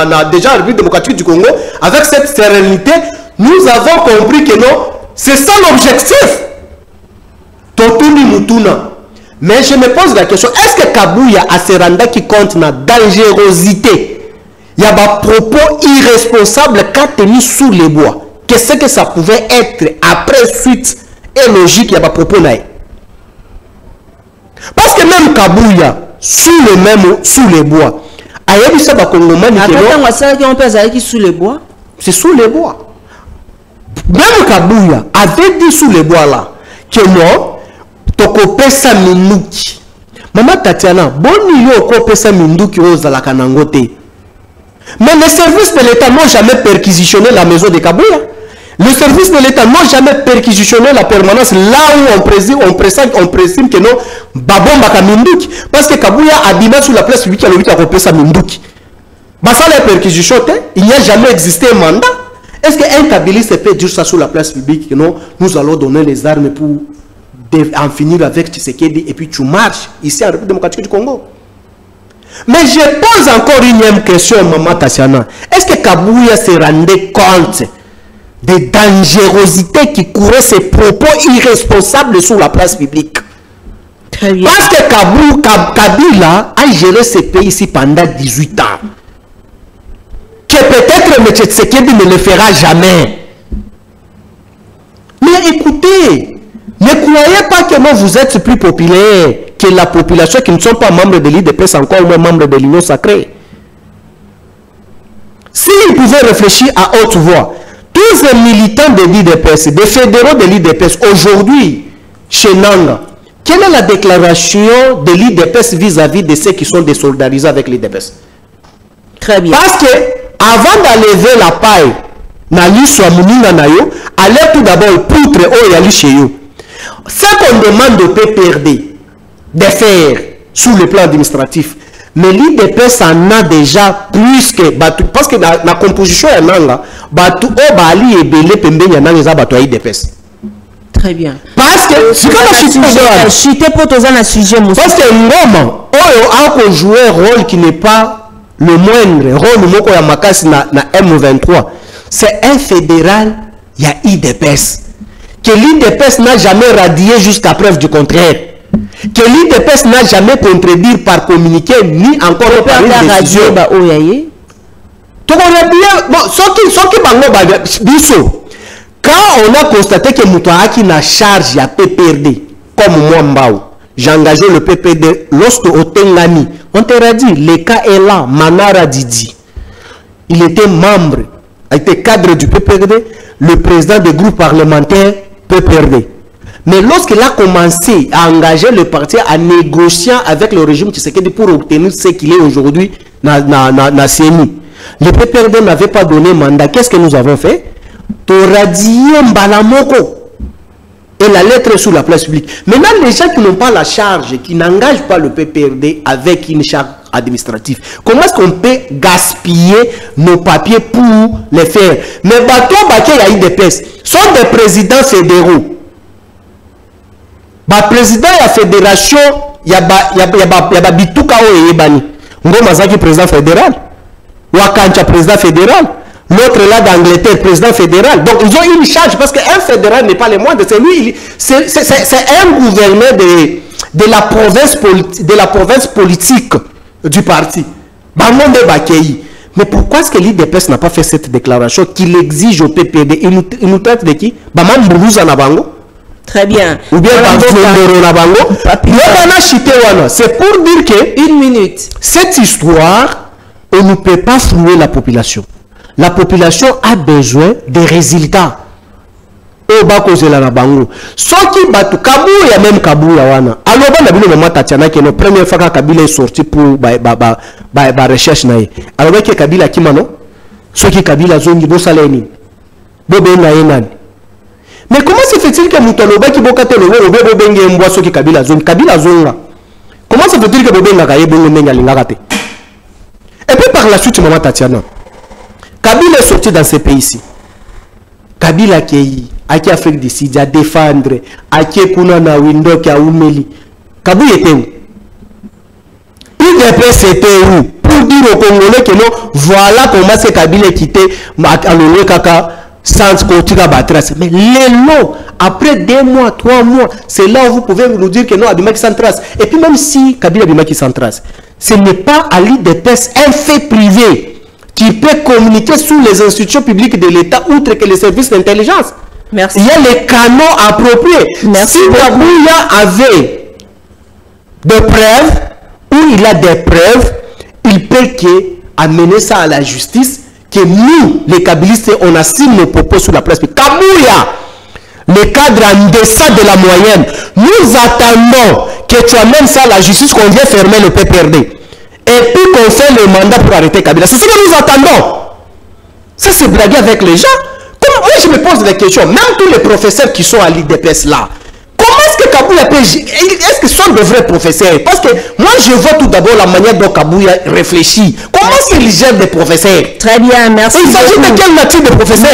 B: na déjà la République démocratique du Congo avec cette sérénité, nous avons compris que non, c'est ça l'objectif. Totuni mutuna. Mais je me pose la question, est-ce que Kabouya a Seranda qui compte na dangerosité? Il y a des propos irresponsables qu'a tenu sous les bois. Qu'est-ce que ça pouvait être après suite et logique, il y a des propos naïs. Parce que même Kabouya, sous les bois, il y a des
A: sous les bois.
B: C'est sous les bois. Même Kabouya avait dit sous les bois là que non, tokopesa minuki. Maman Tatiana, boni yo kopesa minuki ozala kanangote. Mais les services de l'État n'ont jamais perquisitionné la maison de Kabouya. Le service de l'État n'a jamais perquisitionné la permanence là où on présume que non, babon baka minduki. Parce que Kabouya abima sur la place publique à l'objet à repérer minduki. Ça la perquisition, il n'y a jamais existé un mandat. Est-ce qu'un Kabiliste peut dire ça sur la place publique que non, nous allons donner les armes pour en finir avec Tshisekedi et puis tu marches ici en République démocratique du Congo? Mais je pose encore une énième question, Maman Tatiana. Est-ce que Kabouya se rendait compte des dangerosités qui couraient ses propos irresponsables sur la place publique?
A: Très bien.
B: Parce que Kabila a géré ce pays ici pendant 18 ans. Que peut-être M. Tshisekedi ne le fera jamais. Mais écoutez, ne croyez pas que moi vous êtes plus populaire que la population qui ne sont pas membres de l'IDPS, encore moins membres de l'Union sacrée. S'ils pouvaient réfléchir à haute voix, tous les militants de l'IDPS, des fédéraux de l'IDPS, aujourd'hui, chez Nanga, quelle est la déclaration de l'IDPS vis-à-vis de ceux qui sont désolidarisés avec l'IDPS?
A: Très bien.
B: Parce que, avant d'enlever la paille, allez tout d'abord poutre ou yali chez eux. Ce qu'on demande au PPRD de faire sur le plan administratif, mais l'IDPS en a déjà plus que parce que la composition est nanga batu o bali et belé pembenya nanga za batu IDPS.
A: Très bien.
B: Parce que c'est comme
A: chité pour tous un sujet.
B: Parce que Ngoma a joué un rôle qui n'est pas le moindre rôle moko ya makasi na M23. C'est un fédéral, il y a IDPS. Que l'IDPS n'a jamais radié jusqu'à preuve du contraire. Que l'IDPS n'a jamais contredit par communiqué, ni encore par une décision. Quand on a constaté que Moutouaki n'a charge à PPRD, comme moi Mbao, j'ai engagé le PPRD, lorsque Otengani, on te dit, le cas est là, Manara Didi. Il était membre, a été cadre du PPRD, le président du groupe parlementaire PPRD. Mais lorsqu'il a commencé à engager le parti à négocier avec le régime Tshisekedi pour obtenir ce qu'il est aujourd'hui na CENI, le PPRD n'avait pas donné mandat. Qu'est-ce que nous avons fait? Toradier Mbalamoko. Et la lettre est sur la place publique. Maintenant, les gens qui n'ont pas la charge, qui n'engagent pas le PPRD avec une charge administrative, comment est-ce qu'on peut gaspiller nos papiers pour les faire? Mais bateau baké ya IDPS sont des présidents fédéraux. Ba président de la fédération, il y a Bituka ou Yebani. Ngoma Zaki président fédéral. Wakancha président fédéral. L'autre là d'Angleterre, président fédéral. Donc ils ont une charge parce qu'un fédéral n'est pas le moindre. C'est lui, c'est un gouverneur de la province politique du parti. Bamonde Bakei. Mais pourquoi est-ce que l'IDPS n'a pas fait cette déclaration qu'il exige au PPD? Il nous traite de qui? Baman Mbourouza Nabango.
A: Très bien.
B: Ou bien Nabango. C'est pour dire que,
A: une minute,
B: cette histoire, on ne peut pas flouer la population. La population a besoin des résultats. Au bas cause la Nabango. Ce qui bat Kabouya, même Kabouya wana. Alors on a vu le moment Tatiana qui est la première fois que Kabila est sorti pour ba recherche naïe. Alors que Kabila qui mano, ce qui Kabila zone du Saleni, Bobe naïnani. Mais comment se fait-il que Moutaloba qui bokate le Bobe Benge mboa ce qui Kabila zone là? Comment se fait-il que Bobe Nagaye Bongo Menga Lingate? Et puis par la suite, maman Tatiana, Kabila est sorti dans ce pays-ci. Kabila qui est Afrique du Sud, à défendre, à qui est Kuna Windo, qui a Oumeli. Kabila était où? Il c'était où? Pour dire aux Congolais que non, voilà comment c'est Kabila quitté à Kaka sans continuer à trace. Mais les lots, après 2 mois, 3 mois, c'est là où vous pouvez nous dire que non, Abimaki sans trace. Et puis même si Kabila Abimaki sans trace, ce n'est pas à l'IDPS un fait privé qui peut communiquer sous les institutions publiques de l'État, outre que les services d'intelligence.
A: Merci.
B: Il y a les canaux appropriés.
A: Merci.
B: Si Kabouya avait des preuves, ou il a des preuves, il peut amener ça à la justice, que nous, les Kabilistes, on assigne nos propos sur la presse. Kabouya, le cadre en deçà de la moyenne, nous attendons que tu amènes ça à la justice, qu'on vienne fermer le PPRD. Et puis qu'on fait le mandat pour arrêter Kabila. C'est ce que nous attendons. Ça, c'est blaguer avec les gens. Moi, je me pose des questions. Même tous les professeurs qui sont à l'IDPS là, comment est-ce que Kabouya peut... Est-ce qu'ils sont de vrais professeurs? Parce que moi, je vois tout d'abord la manière dont Kabouya réfléchit. Comment Comment s'éligent des professeurs?
A: Très bien, merci.
B: Il s'agit de quelle nature de professeur?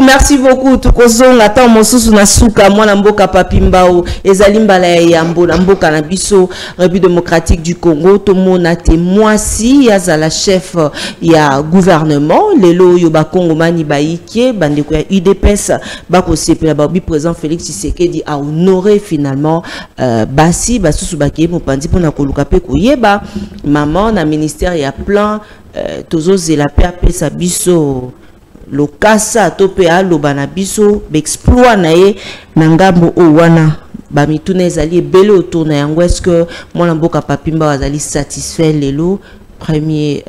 A: Merci beaucoup. Tukozonga ta mosusu na suka mwana mboka papimbao ezali mbala ya yambo na mboka na biso République démocratique du Congo tomona te mwasi yazala chef ya gouvernement lelo yo ba Kongomani baïkie bandeko ya UDPS bako sepela ba bi président Félix Tshisekedi a honoré finalement basi basusu bakie mopandi pona koluka pe koyeba maman na ministère ya plan tozo zela pe apesa biso lokasa tope aloba na biso bexploit na ye na ngambo owana ba mituna ezali ebele autour na yango. Est-ce que mwana mboka papimba azali satisfait lelo premier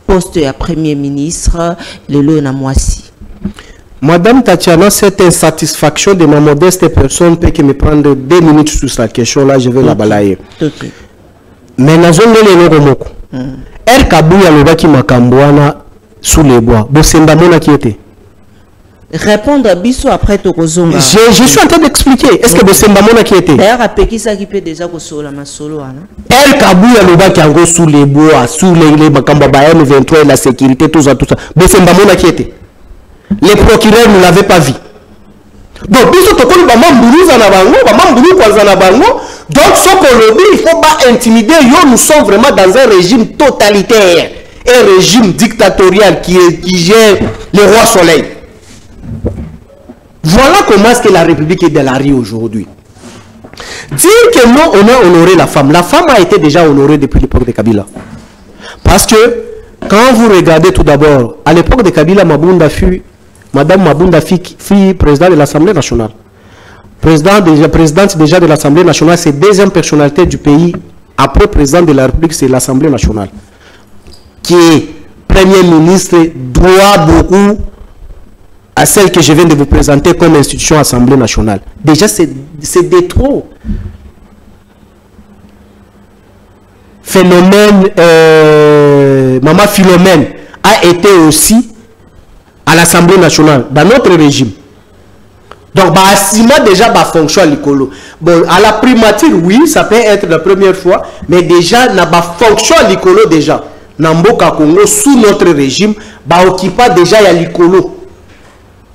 A: poste ya premier ministre lelo na mwasi?
B: Madame Tatiana, cette insatisfaction de ma modeste personne peut que me prendre 2 minutes sur cette question-là, je vais la balayer.
A: Okay.
B: Mais na zone le romoko. El Kabuya lobaki makambwana sous les bois. Bosemba mona qui était.
A: Répondre à biso après Tokozonga.
B: Je suis en train d'expliquer. Est-ce que Bosemba mona qui était?
A: D'ailleurs, à Pekisa qui peut déjà kosola masolo ana.
B: El Kabuya lobaki ango sous les bois, sous les makamba ba M23 et la sécurité tout ça. Bosemba mona qui était. Les procureurs ne l'avaient pas vu. Donc, biso tokoli ba mamburuza na bango, ba mamburu kwa na bango. Donc, ce qu'on le dit, il ne faut pas intimider. Nous sommes vraiment dans un régime totalitaire, un régime dictatorial qui gère le roi soleil. Voilà comment est-ce que la République est dans la rue aujourd'hui. Dire que nous, on a honoré la femme a été déjà honorée depuis l'époque de Kabila. Parce que, quand vous regardez tout d'abord, à l'époque de Kabila, Madame Mabunda fut présidente de l'Assemblée nationale. Présidente déjà de l'Assemblée nationale, c'est deuxième personnalité du pays. Après président de la République, c'est l'Assemblée nationale. Qui est premier ministre, doit beaucoup à celle que je viens de vous présenter comme institution Assemblée nationale. Déjà, c'est de trop. Phénomène, Maman Philomène a été aussi à l'Assemblée nationale, dans notre régime. Donc, Assima déjà fonction à l'écolo. Bon, à la primature, oui, ça peut être la première fois, mais déjà, n'a pas fonction à l'écolo déjà. Namboka Congo, sous notre régime, occupa déjà à l'écolo.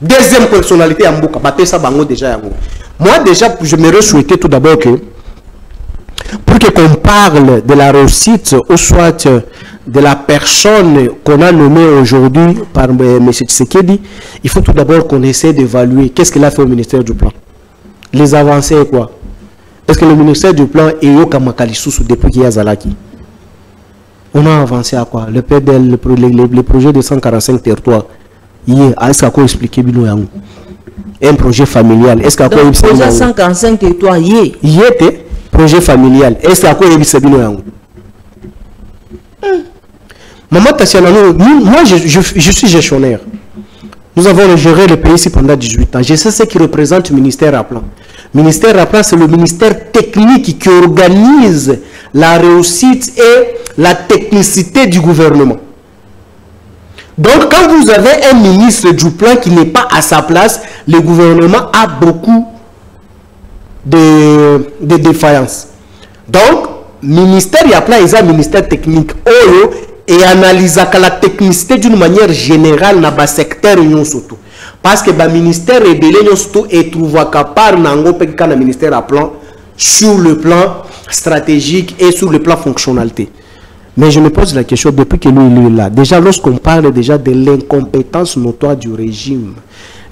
B: Deuxième personnalité à Mboka, ça bango déjà. Moi, déjà, je me souhaiter tout d'abord que, pour qu'on parle de la réussite, ou soit de la personne qu'on a nommée aujourd'hui par M. Tshisekedi, il faut tout d'abord qu'on essaie d'évaluer qu'est-ce qu'il a fait au ministère du Plan. Les avancées et quoi. Est-ce que le ministère du Plan est au Kamakalisous depuis qu'il y a Zalaki? On a avancé à quoi? Le PDL, le projet de 145 territoires. Est-ce qu'on expliqué un projet familial? Est-ce qu'on a
A: projet 145 territoires?
B: Il était projet familial. Est-ce qu'on a expliqué Maman Tatiana, moi je suis gestionnaire. Nous avons géré le pays ici pendant 18 ans. Je sais ce qui représente le ministère à plan. Le ministère à plan, c'est le ministère technique qui organise la réussite et la technicité du gouvernement. Donc, quand vous avez un ministre du plan qui n'est pas à sa place, le gouvernement a beaucoup de défaillances. Donc, ministère à plan, il y a un ministère technique. Et analyse la technicité d'une manière générale dans le secteur surtout. Parce que le ministère est trouvé capable de ministère à plan sur le plan stratégique et sur le plan fonctionnalité. Mais je me pose la question depuis que lui il est là. Déjà, lorsqu'on parle déjà de l'incompétence notoire du régime,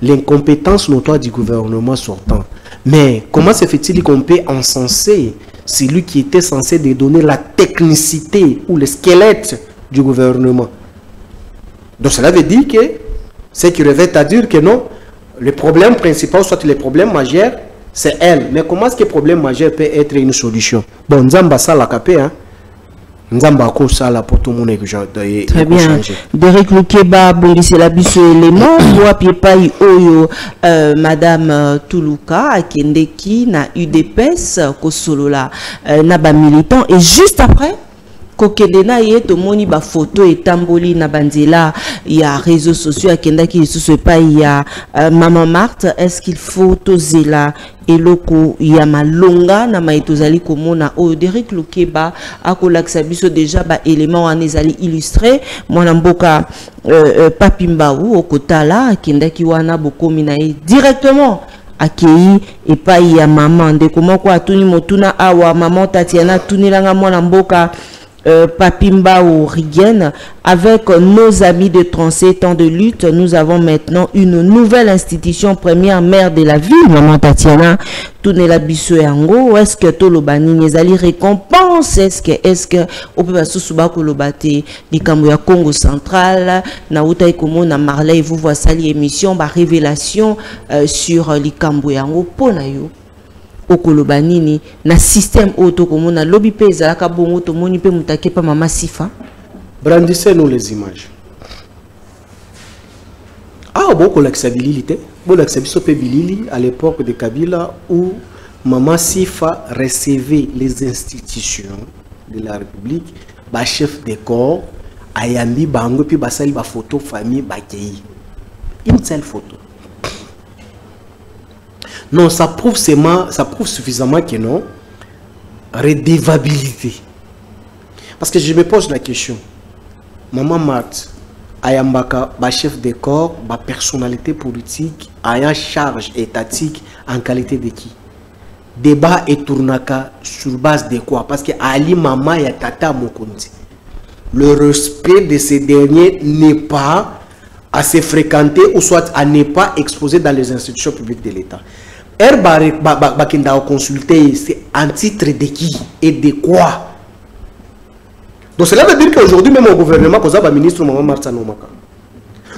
B: l'incompétence notoire du gouvernement sortant, mais comment se fait-il qu'on peut encenser celui qui était censé donner la technicité ou le squelette du gouvernement? Donc cela veut dire que ce qui revient à dire que non, le problème principal, soit le problème majeur, c'est elle. Mais comment est-ce que le problème majeur peut être une solution? Bon, Nzamba ça la capé, hein? Nzamba ça la pour tout le monde.
A: Très bien. Derek Lukeba, Bondissé la biso élément, moi Piepai Oyo, Madame Toulouka, Akendeki, na UDPS, Kosolola, Naba militant, et juste après, Kokedena ye tomoni ba photo etamboli na banzela ya réseaux sociaux akenda ki sous pas ya Maman Marthe. Est-ce qu'il faut tozela eloko ya malonga na maitozali komona o Derek Lukeba akolakisa biso déjà ba élément en ezali illustré mwana mboka Papi Mbawu okotala akenda ki wana bokomi na ye directement akei epai ya maman ndeko moko atuni motuna awa maman Tatiana tunilanga mwana mboka Papi Mbawu Rigen. Avec nos amis de 37 ans de lutte, nous avons maintenant une nouvelle institution, première mère de la ville, Maman Tatiana tunela biso yango. Est-ce que tolobani nezali récompense? Est-ce que on peut pas sousuba kolobate likambo ya Congo central na utai komo na Marley vous voit sali émission ba révélation sur likambo yango pona yo okolobanini na système auto komona lobby peza ka bongo to moni pe mutake pa Mama Sifa.
B: Brandissez-nous les images. Ah, beaucoup l'accessibilité. Bon, l'accessibilité à l'époque de Kabila où Mama Sifa recevait les institutions de la République, ba chef de corps, ayambi bango puis basali ba photo famille bakei. Une seule photo. Non, ça prouve suffisamment que non. Redevabilité. Parce que je me pose la question. Maman Marthe, ayambaka, ba chef de corps, ba personnalité politique, ayant charge étatique en qualité de qui? Débat et tournaka sur base de quoi? Parce que Ali Mama et Tata Mokonzi. Le respect de ces derniers n'est pas à se fréquenter ou soit à ne pas exposer dans les institutions publiques de l'État. Bakenda consulter, c'est en titre de qui et de quoi? Donc cela veut dire qu'aujourd'hui, même au gouvernement, il y a un ministre Maman Marthe Nomaka.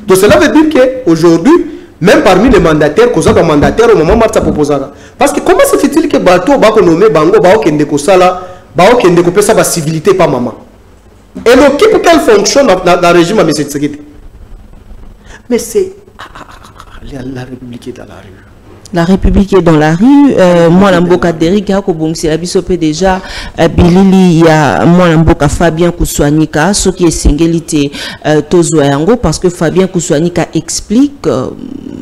B: Donc cela veut dire qu'aujourd'hui, même parmi les mandataires, il y a un mandataire au Maman Marthe Poposara. Parce que comment se fait-il que Bato va nommer Bango, Baokende Kosala, Baokende Kopesa la civilité par maman? Et l'occupe quelle fonction dans le régime à M. Tsegete? Mais c'est la République est dans la rue.
A: La République est dans la rue. Moi, l'amboka Derrick, c'est la bisopé déjà. Bilili, il y a moi l'amboka Fabien Kousouanika, ce qui est singulité Tozoyango, parce que Fabien Kousouanika explique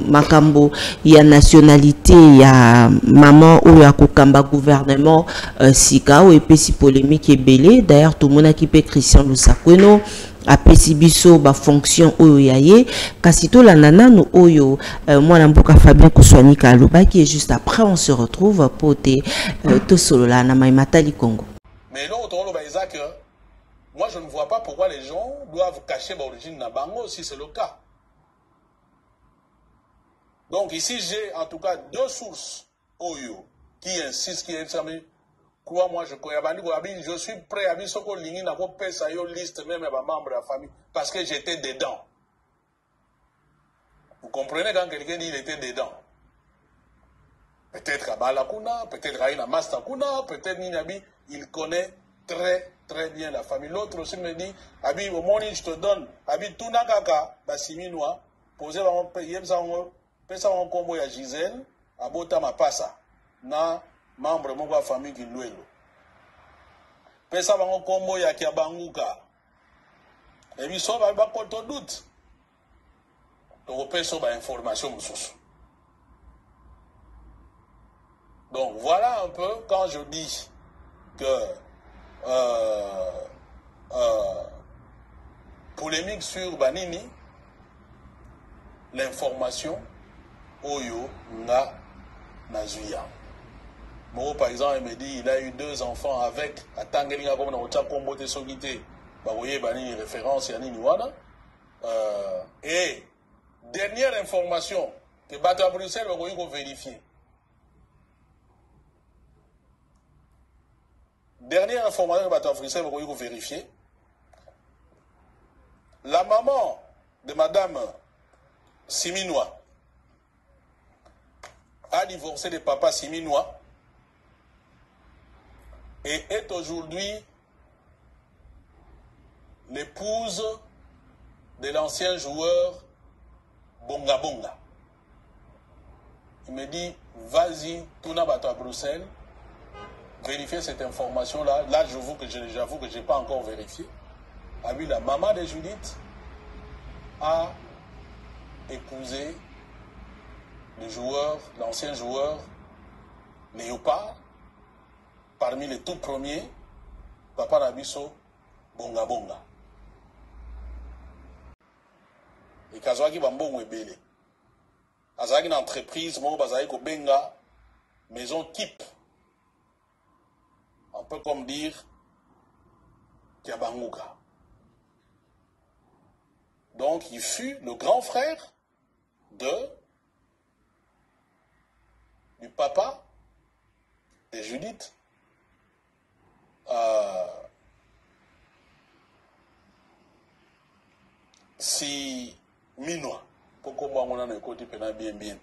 A: Makambo, il y a nationalité, il y a maman ou il y a Kokamba gouvernement Sika, ou et puis si polémique est belé. D'ailleurs, tout le monde a équipé Christian Lusakweno. Apesi biso ba fonction oyo yaye kasito la nana no oyo moi l'amboka Fabien Kousouanika aloba qui est juste après on se retrouve pour te solo la na Matali Congo.
C: Mais non autant le Isaac, moi je ne vois pas pourquoi les gens doivent cacher l'origine na bango si c'est le cas. Donc ici j'ai en tout cas deux sources oyo qui insistent qui examinent. Moi, je suis prêt à dire que liste même à membres de la famille parce que j'étais dedans. Vous comprenez quand quelqu'un dit qu'il était dedans? Peut-être à Balakuna, peut-être à Mastakuna, peut-être Ninabi, il connaît très très bien la famille. L'autre aussi me dit, Abi, au moins je te donne, Abi, tout nakaka, Basiminois, posez un combo à Gisèle, à Botama Passa, na membre de la famille qui loue. Pesa bango kombo ya kiabanguka. Et puis ça va pas contre doute. Donc pesa ba information mususu. Donc voilà un peu quand je dis que polémique sur Banini, l'information oyo nga nazuya. Moi, par exemple, il me dit il a eu 2 enfants avec Atangelinga comme dans le combo de Sogité. Vous voyez, il y a une référence, il y a une Niwana. Et dernière information que Bato à Bruxelles va vérifier. Dernière information que Bato à Bruxelles va vérifier. La maman de Madame Siminois a divorcé de papa Siminois. Et est aujourd'hui l'épouse de l'ancien joueur Bonga Bonga. Il me dit, vas-y, tourne à Bruxelles, vérifier cette information-là. Là, j'avoue que je n'ai pas encore vérifié. Ah oui, la maman de Judith a épousé le joueur, l'ancien joueur Léopard, parmi les tout premiers, Papa Nabiso Bonga Bonga. Et Kazwaki Bambongo Ebele. Azaki une entreprise, mon Bazaki Benga, maison type. On peut comme dire Kiabanguka. Donc il fut le grand frère du papa de Judith. Si Minois, pourquoi on a un côté bien.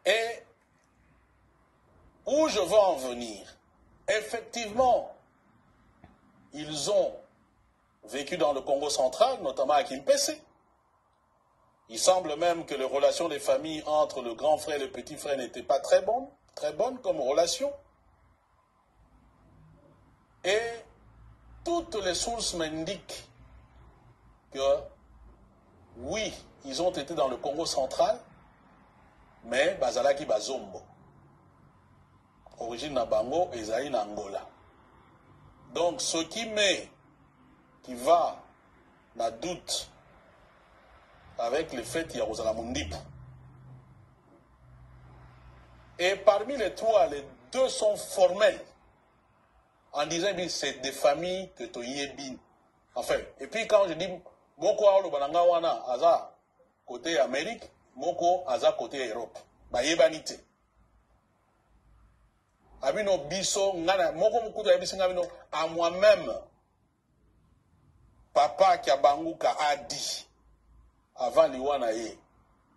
C: Et où je veux en venir, effectivement, ils ont vécu dans le Congo central, notamment à Kimpese. Il semble même que les relations des familles entre le grand frère et le petit frère n'étaient pas très bonnes comme relation. Et toutes les sources m'indiquent que, oui, ils ont été dans le Congo central, mais Bazalaki Bazombo. Origine Nabango et Zaï Angola. Donc, ce qui va, n'a doute, avec le fait qu'il y a Rosalamundip. Et parmi les trois, les deux sont formels. En disant que c'est des familles que tu y es bien. Enfin, et puis quand je dis Moko Aolo Banangawana, Aza côté Amérique, Moko Aza côté Europe. Ba yebanite. Abino biso ngana moko mukudo yabisi ngabino à moi-même. Papa Kiabanguka a dit avant Liwana ye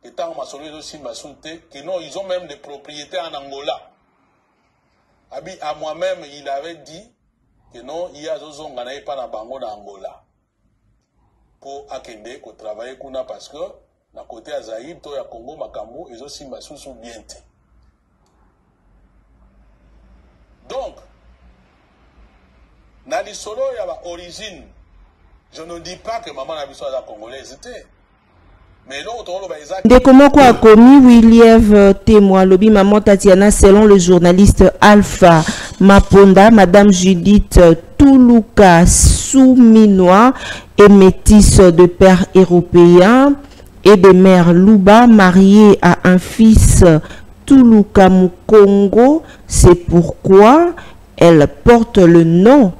C: que tant ma solo aussi ma sunte que non ils ont même des propriétés en Angola. Abi à moi-même il avait dit que non il y a zozo ngana pas na bango na Angola pour akende ko travailler kuna parce que na côté à Zaïre to ya Congo makambo ils aussi ma sous bien. Donc na li solo ya ba origine. Je ne dis pas que maman n'a vu ça à la Congolaise, mais l'autre,
A: de comment quoi a commis William témoin lobby maman Tatiana selon le journaliste Alpha Maponda, Madame Judith Toulouka Souminois est métisse de père européen et de mère Louba, mariée à un fils Toulouka Mukongo. C'est pourquoi elle porte le nom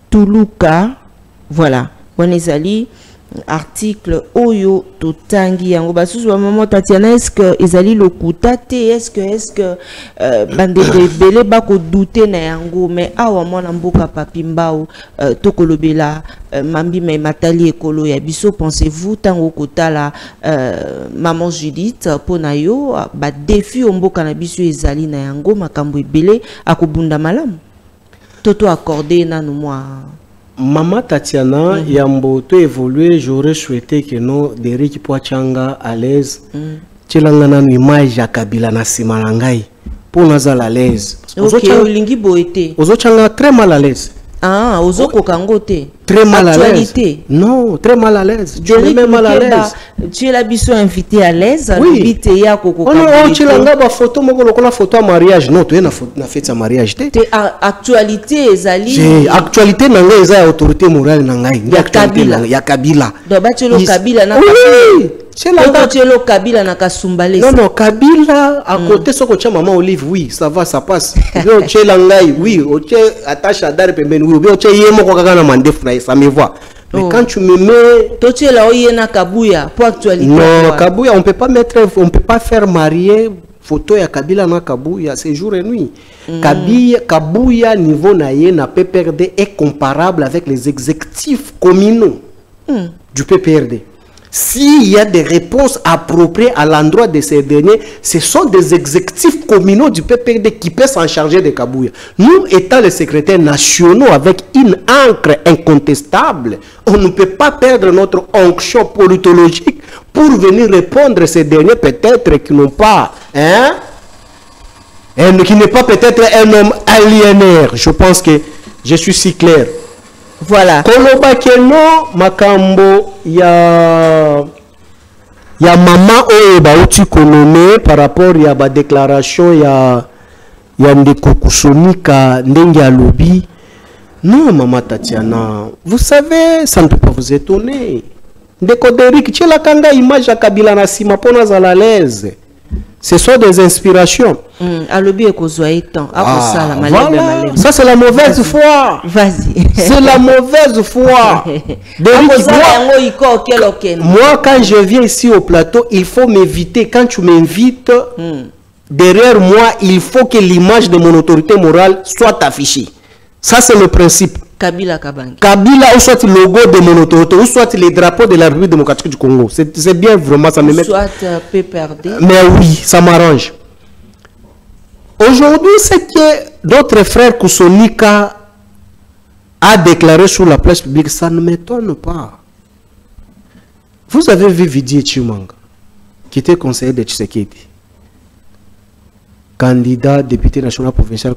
A: Toulouka. Voilà, Wanezali, article Oyo Totangi yango basusu ba maman Tatiana, est-ce que ezali lokuta te, est-ce que bande bele bako douter na yango, mais awa mwana mboka papi mbao tokolobela mambi me matali ekolo ya biso, pensez-vous tango kotala maman Judith pona yo ba défi mboka na biso ezali na yango makambo ebele akobunda malamu toto accordé nanu moi.
B: Maman Tatiana, Yambo, tu évolué, j'aurais souhaité que nous, Derek Poachanga à l'aise, Tchelangana n'image ya Kabila na Simalangai, pour nous à l'aise.
A: Ok, Olingi Boete.
B: Ozochanga très mal à l'aise.
A: Ah, Ozoko Kangote.
B: Très mal à l'aise. Non, très mal à l'aise.
A: Tu es même mal à l'aise. Tu es la biso invité à l'aise.
B: Oui. On tu l'as ba photo, moi la photo à mariage. Non, tu es na fête sa mariage.
A: Actualité ezali.
B: Actualité nanga eza autorité morale nangai. Ya Kabila.
A: Do ba tu lo Kabila na.
B: Oui.
A: Tu lo Kabila na Kasumbalesa.
B: Non non, Kabila à côté soko cha maman Olive, oui, ça va, ça passe. Bien tu langai, oui, tu attache à dar pembeni, oui, bien tu yemo ko kaka na mandef na ça me voit. Mais quand tu me mets
A: toi tu es là oyena Kabuya pour actualité.
B: Non, Kabuya on peut pas faire marier photo ya Kabila na Kabuya, c'est jour et nuit. Kabuya niveau na ye na PPRD est comparable avec les exécutifs communaux du PPRD. S'il y a des réponses appropriées à l'endroit de ces derniers, ce sont des exécutifs communaux du PPRD qui peuvent s'en charger de Kabuya. Nous, étant les secrétaires nationaux avec une encre incontestable, on ne peut pas perdre notre onction politologique pour venir répondre à ces derniers peut-être qui n'ont pas qui n'est pas peut-être un homme aliénaire. Je pense que je suis si clair.
A: Voilà.
B: Koloba keno makambo ya mama oyo bauti konome par rapport ya ba déclaration ya ndeko kusonika ndenge alobi. Non, maman Tatiana, vous savez, ça ne peut pas vous étonner. Ndeko Derrick, tu la kanga image à Kabila na sima pona za la l'aise. Ce sont des inspirations.
A: Alobi e kozwa temps.
B: Voilà. Ça c'est la mauvaise foi.
A: Vas-y.
B: C'est la mauvaise foi. Moi, quand je viens ici au plateau, il faut m'inviter. Quand tu m'invites, derrière moi, il faut que l'image de mon autorité morale soit affichée. Ça c'est le principe.
A: Kabila Kabangi.
B: Kabila, ou soit le logo de mon autorité, ou soit les drapeaux de la République démocratique du Congo. C'est bien vraiment, ça me met...
A: Soit PPRD.
B: Mais oui, ça m'arrange. Aujourd'hui, c'est que notre frère Kusonika a déclaré sur la place publique, ça ne m'étonne pas. Vous avez vu Vidi Chimanga, qui était conseiller de Tshisekedi, candidat député national provincial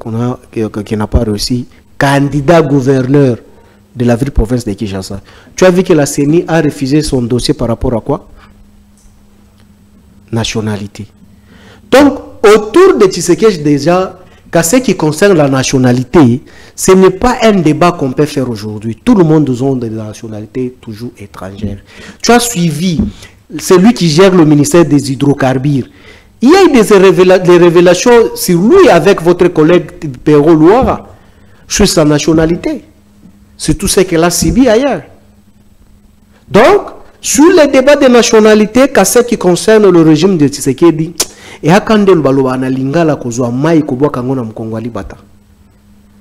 B: qui n'a pas réussi, candidat gouverneur de la ville-province de Kinshasa. Tu as vu que la CENI a refusé son dossier par rapport à quoi? Nationalité. Donc, autour de Tshisekedi déjà, qu'à ce qui concerne la nationalité, ce n'est pas un débat qu'on peut faire aujourd'hui. Tout le monde a de la nationalité toujours étrangère. Tu as suivi celui qui gère le ministère des hydrocarbures. Il y a eu des révélations sur lui avec votre collègue Perrault Loira sur sa nationalité, sur tout ce qu'elle a subi ailleurs. Donc, sur les débats de nationalité, qu'à ce qui concerne le régime de Tshisekedi, et à quand le balo na lingala kozwa mai kobwa kango na mkongwali bata.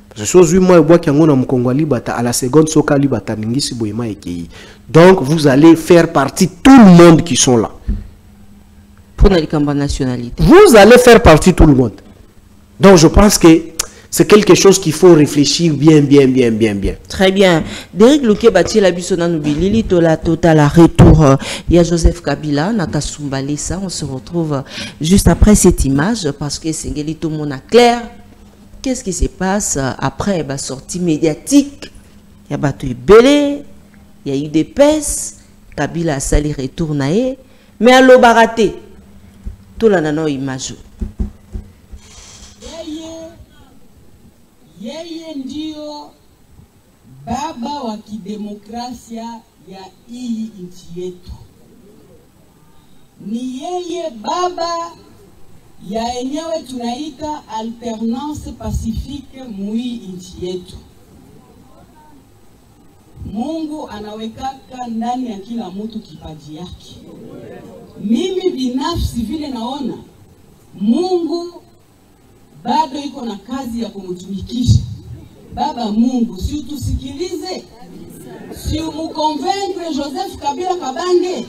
B: Parce que chose moi bois kango na mkongwali bata à la seconde soka li bata ningisi boyema ekei. Donc vous allez faire partie tout le monde qui sont là.
A: Pour la nationalité.
B: Vous allez faire partie tout le monde. Donc je pense que c'est quelque chose qu'il faut réfléchir bien.
A: Très bien. Derrick Luke bati la bisona nubilili tola total retour. Il y a Joseph Kabila nakasumbali ça. On se retrouve juste après cette image parce que c'est tout le monde a clair. Qu'est-ce qui se passe après la sortie médiatique? Il y a battu belé, il y a eu des pèses. Kabila a sali retour naé, mais à l'eau baraté. Tout la nano image.
D: Yeye ndio baba wa kidemokrasia ya hii nchi yetu. Ni yeye baba ya enyewe tunaita alternance pacifique mui nchi yetu. Mungu anawekaka ndani ya kila mtu kipaji yake. Mimi binafsi vile naona Mungu bado iko na kazi ya kumtumikisha. Baba Mungu, si utusikilize, si umukonvaincre Joseph Kabila Kabange,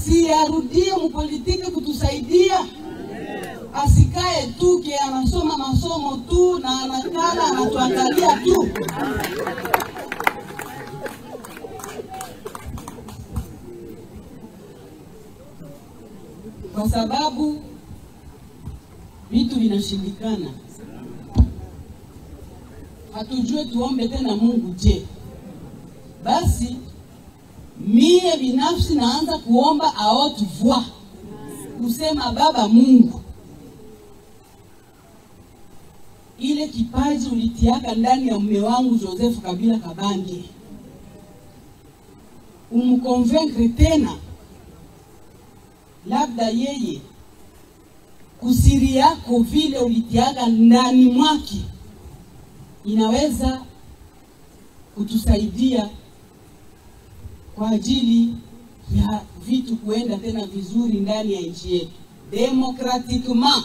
D: si arudie mupolitiki kutusaidia, asikae tu ke anasoma masomo tu na anakala anatuangalia tu. Kwa sababu vitu vinashindikana. Hatujue tuombe tena Mungu je. Basi mie binafsi naanza kuomba a haute voix. Kusema baba Mungu, ile kipaji ulitiaka ndani ya mume wangu Joseph Kabila Kabange, umkonvaincre tena, labda yeye kusiri yako vile ulitiaga ndani mwaki inaweza kutusaidia kwa ajili ya vitu kuenda tena vizuri ndani ya nchi yetu demokratikuma.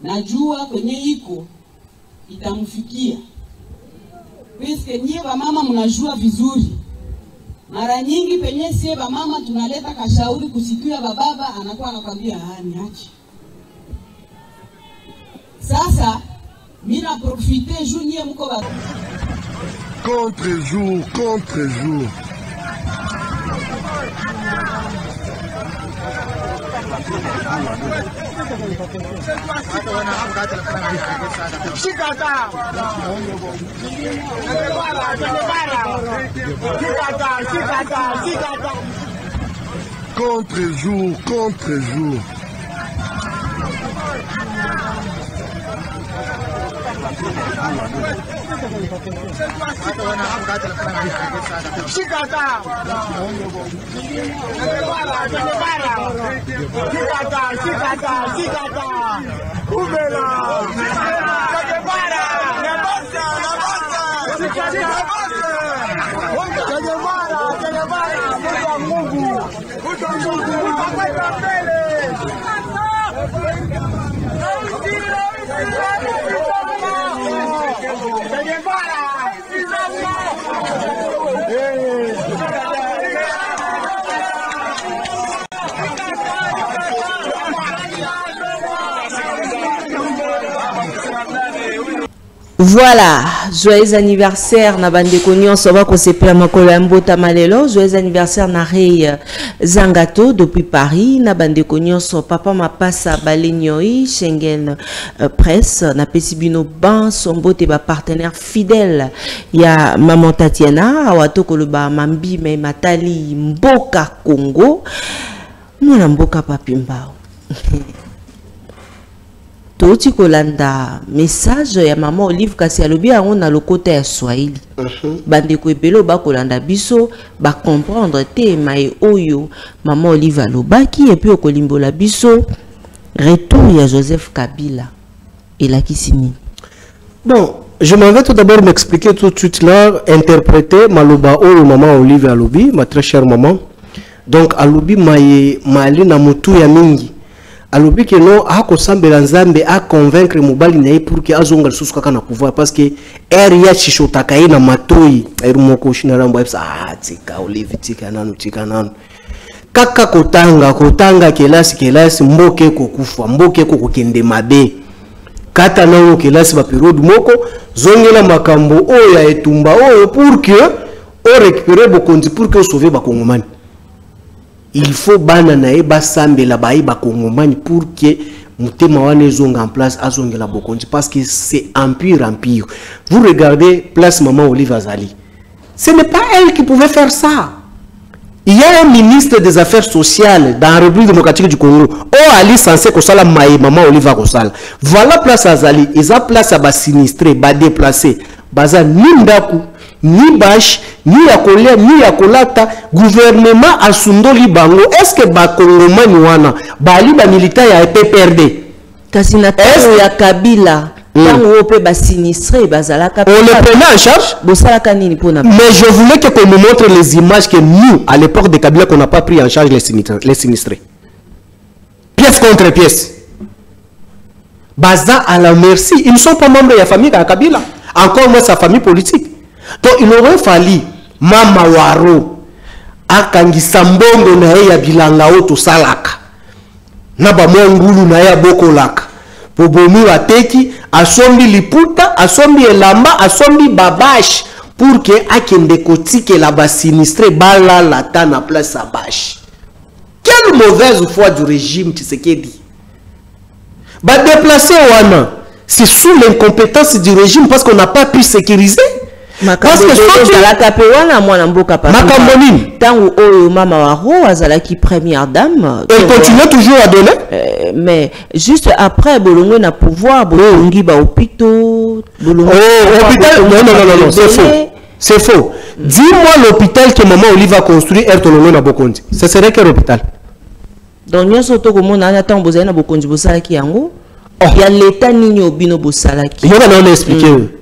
D: Najua kwenye iko itamfikia, piske nyie ba mama mnajua vizuri. Mara nyingi penye sie ba mama tunaleta kashauri kusikia bababa anakuwa anakwambia niache. Sasa mina profiter jour nyie mko ba
E: contre jour Contre-jour, contre-jour.
A: Voilà, joyeux anniversaire na bande konyo soba ko sepela makolo ya mbota malelo, joyeux anniversaire na Rei Zangato depuis Paris, na bande konyo so papa mapasa balenyoi Schengen Presse na pesibino ban sombote ba partenaire fidèle ya maman Tatiana awato koloba mambi me matali mboka Congo mwana mboka papimbao. Toti kolanda message ya maman Olive kasi alobi ango na lokota ya Swahili. Bande ko ebelo ba kolanda biso ba comprendre te mai oyo maman Olive alobaki et puis okolimbola biso retour ya Joseph Kabila et la kisini.
B: Bon, je m'en vais tout d'abord m'expliquer tout de suite là, interpréter maloba oyo maman Olive alobi, ma très chère maman. Donc alobi mali na mutu ya mingi. Alobi que non ako sambela nzambe a convaincre mobali na pour que azonga lisusu kaka na pouvoir parce que ya chishotaka na matoi moko shina rambo tika Olive tika nanu kaka kotanga kelasi mboke kokufa mboke kokende mabe kata na kelasi ba periode moko zongela makambo oyo ya etumba oyo pour que o récupérer bokonzi pour que sauver ba kongomani. Il faut banana ba sambela ba kongomani pour que mutema wane zonga en place azongela bokonzi parce que c'est empire. Vous regardez place maman Olive Azali. Ce n'est pas elle qui pouvait faire ça. Il y a un ministre des Affaires sociales dans la République démocratique du Congo. Oh Ali censé que ça la maman Olive Azali. Voilà place Azali. Ils ont place à bas sinistré, bas déplacé, baza nindaku. Ni bâche, ni ya kolia, ni ya kolata, gouvernement asundoli bango. Est-ce que ba Kongomani wana, bali ba militaire ya PPRD?
A: Kasi na tango ya Kabila, tango ope ba sinistré, bazalaka.
B: On le prenait en charge?
A: Bosalaka nini pona?
B: Mais je voulais qu'on me montre les images que nous, à l'époque de Kabila, qu'on n'a pas pris en charge les sinistrés. Pièce contre pièce. Baza à la merci. Ils ne sont pas membres de la famille de Kabila. Encore moins sa famille politique. Donc il aurait fallu mama waro akangisa mbongo na ya bilanga oto salaka na ba ngulu na ya bokolaka pobomi wateki asombi liputa asombi elamba asombi babash pour que akende kotike la ba sinistré bala la ta na place à bâche. Quelle mauvaise foi du régime Tshisekedi. Ba déplacer wana c'est sous l'incompétence du régime parce qu'on n'a pas pu sécuriser. Parce que
A: Mama Waro azalaki première dame.
B: Elle continue toujours à donner.
A: Mais juste après Bolongo na pouvoir Bolongi ba hôpital.
B: Hôpital non c'est faux. C'est faux. Dis-moi l'hôpital que maman Olive a construit Ertolongo na Bokondi. Ce serait quel hôpital?
A: Donc nous sommes comme on a attend bozana na Bokondi bosalaki yango. Il y a l'état nini obino bosalaki.
B: Il va nous expliquer.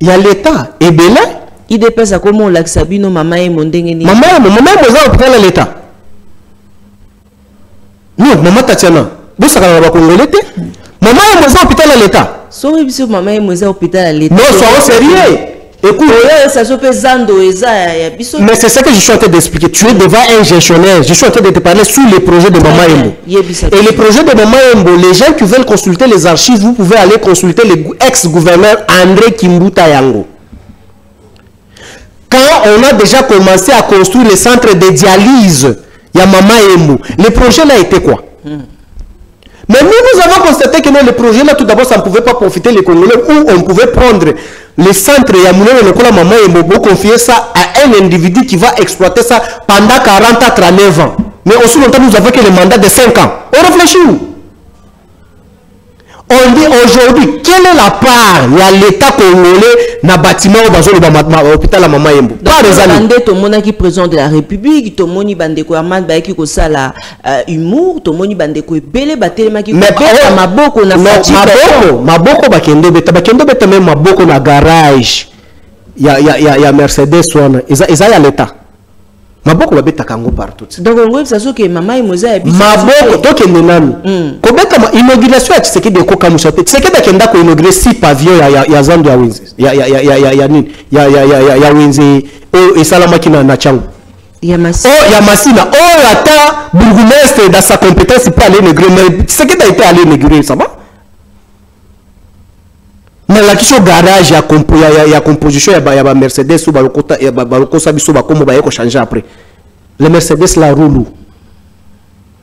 B: Il y a l'État et Bélé.
A: Il dépasse à comment l'axabino maman et mon dengue.
B: Maman est hôpital à l'État. Non, maman Tatiana. Vous savez pas congolais. Maman est hôpital à l'État.
A: Sorry, monsieur, maman est hôpital à l'État.
B: Non, sois sérieux. Écoute, mais c'est ça que je suis en train d'expliquer. Tu es devant un gestionnaire. Je suis en train de te parler sur les projets de Maman Embo. Et les projets de Maman Embo, les gens qui veulent consulter les archives, vous pouvez aller consulter l'ex-gouverneur André Kimbuta Yango. Quand on a déjà commencé à construire les centres de dialyse, il y a Maman Embo. Le projet là était quoi? Mais nous avons constaté que le projet là, tout d'abord, ça ne pouvait pas profiter les Congolais, où on pouvait prendre les centres et maman et Mobo, confier ça à un individu qui va exploiter ça pendant 40 à 39 ans. Mais aussi longtemps, nous avons que le mandat de 5 ans. On réfléchit où? On dit aujourd'hui, quelle est la part il y a l'État congolais dans le bâtiment où l'hôpital à Maman Yembo?
A: Par les amis. Tout le monde qui est président de la République, tout le monde qui est humour, tout le monde qui est belé, maboko na
B: maboko bakendo beta même maboko na garage. Il y a Mercedes wana. Ils a l'État. Maboko babeta kango partout.
A: Donc on voit ça que maman et Moza
B: maboko to kende nani. Ko beta inauguration ya Tshisekedi ko kamushate. Tshisekedi akenda ko inaugurer 6 pavillons ya Zambia ya Winzi. Ya nini? Ya Winzi o esalama kina na changu. Ya Masina. Oh ata bourgmestre dans sa compétence peut aller inaugurer mais Tshisekedi a été allé inaugurer ça va? Mais la question garage ya composition ya Mercedes ou balokota ya balokosa biso ba komo ba yeko changer après. Le Mercedes la roule.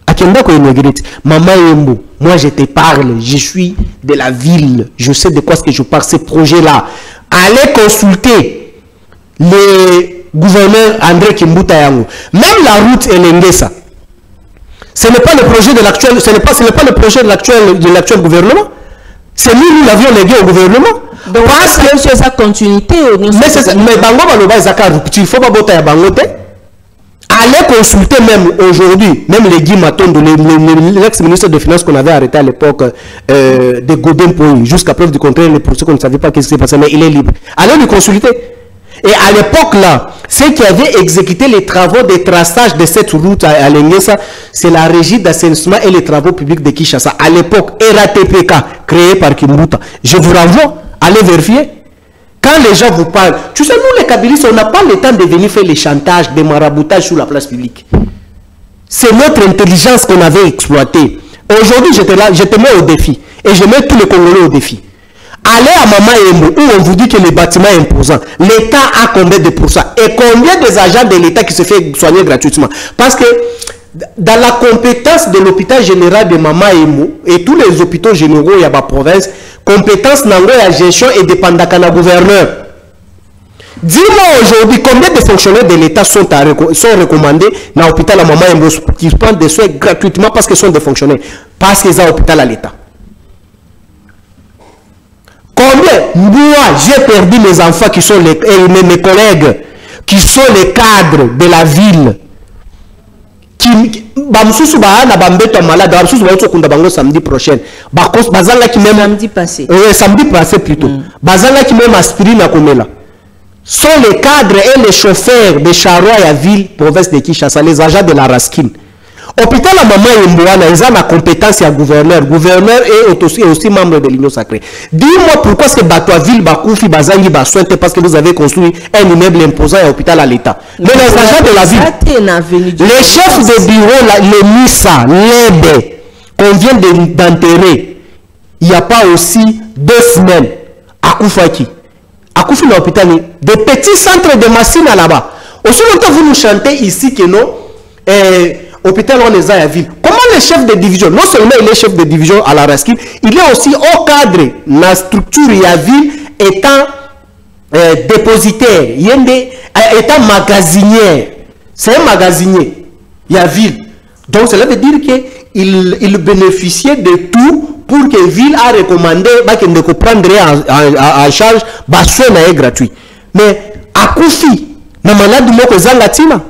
B: Akenda ko inaugurer. Maman Yembo, moi je te parle, je suis de la ville, je sais de quoi ce que je parle ces projets là. Allez consulter le gouverneur André Kimbuta Yango. Même la route Elengesa. Ce n'est pas le projet de l'actuel, ce n'est pas le projet de l'actuel gouvernement. C'est nous l'avions légué au gouvernement.
A: Donc, parce que c'est sa continuité.
B: Mais Bango Baloba Zaka il faut pas botter à Bangote. Allez consulter même aujourd'hui, même les Guy Matondo, l'ex-ministre des Finances qu'on avait arrêté à l'époque de Godin Poy, jusqu'à preuve du contraire, les procès qu'on ne savait pas ce qui s'est passé, mais il est libre. Allez le consulter. Et à l'époque là, ceux qui avaient exécuté les travaux de traçage de cette route à Lengesa, c'est la régie d'assainissement et les travaux publics de Kinshasa. À l'époque, RATPK, créé par Kimbuta. Je vous renvoie, allez vérifier. Quand les gens vous parlent, tu sais, nous les Kabylistes, on n'a pas le temps de venir faire les chantages, des maraboutage sur la place publique. C'est notre intelligence qu'on avait exploitée. Aujourd'hui, je te mets au défi. Et je mets tous les Congolais au défi. Allez à Maman Yembo où on vous dit que le bâtiment est imposant. L'État a combien de pourcents? Et combien des agents de l'État qui se fait soigner gratuitement? Parce que dans la compétence de l'hôpital général de Maman Yembo et tous les hôpitaux généraux, il y a ma province, compétence dans la gestion et dépendant de la gouverneur. Dis-moi aujourd'hui combien de fonctionnaires de l'État sont recommandés dans l'hôpital à Maman Yembo qui prennent des soins gratuitement parce qu'ils sont des fonctionnaires, parce qu'ils ont l'hôpital à l'État. Combien? Moi, j'ai perdu mes enfants qui sont mes collègues, qui sont les cadres de la ville. Samedi prochain. Samedi passé. Samedi passé plutôt. Qui même aspirine à Komela. Sont les cadres et les chauffeurs de charrois à la ville, province de Kinshasa, les agents de la Raskin. Hôpital à Maman Yemboana, ils ont la compétence à gouverneur. Gouverneur est aussi membre de l'Union sacrée. Dis-moi pourquoi est-ce que Batoaville, Bakoufi, Bazangi, Basouente, parce que vous avez construit un immeuble imposant à l'hôpital à l'État. Mais les agents de la ville, les chefs de bureau, les Missa, l'Ebe, qu'on vient d'enterrer, il n'y a pas aussi 2 semaines à Koufaki. À Koufi, l'hôpital, des petits centres de Massina là-bas. Aussi longtemps, vous nous chantez ici que non. Hôpital on est à la ville. Comment le chef de division, non seulement il est chef de division à la Raskin, il est aussi au cadre de la structure de la ville étant dépositaire, étant magasinier. C'est un magasinier, il y a ville. Donc cela veut dire qu'il bénéficiait de tout pour que la ville a recommandé qu'il ne prendre en charge les soins gratuits. Mais à Koufi, na malade moko zangatina.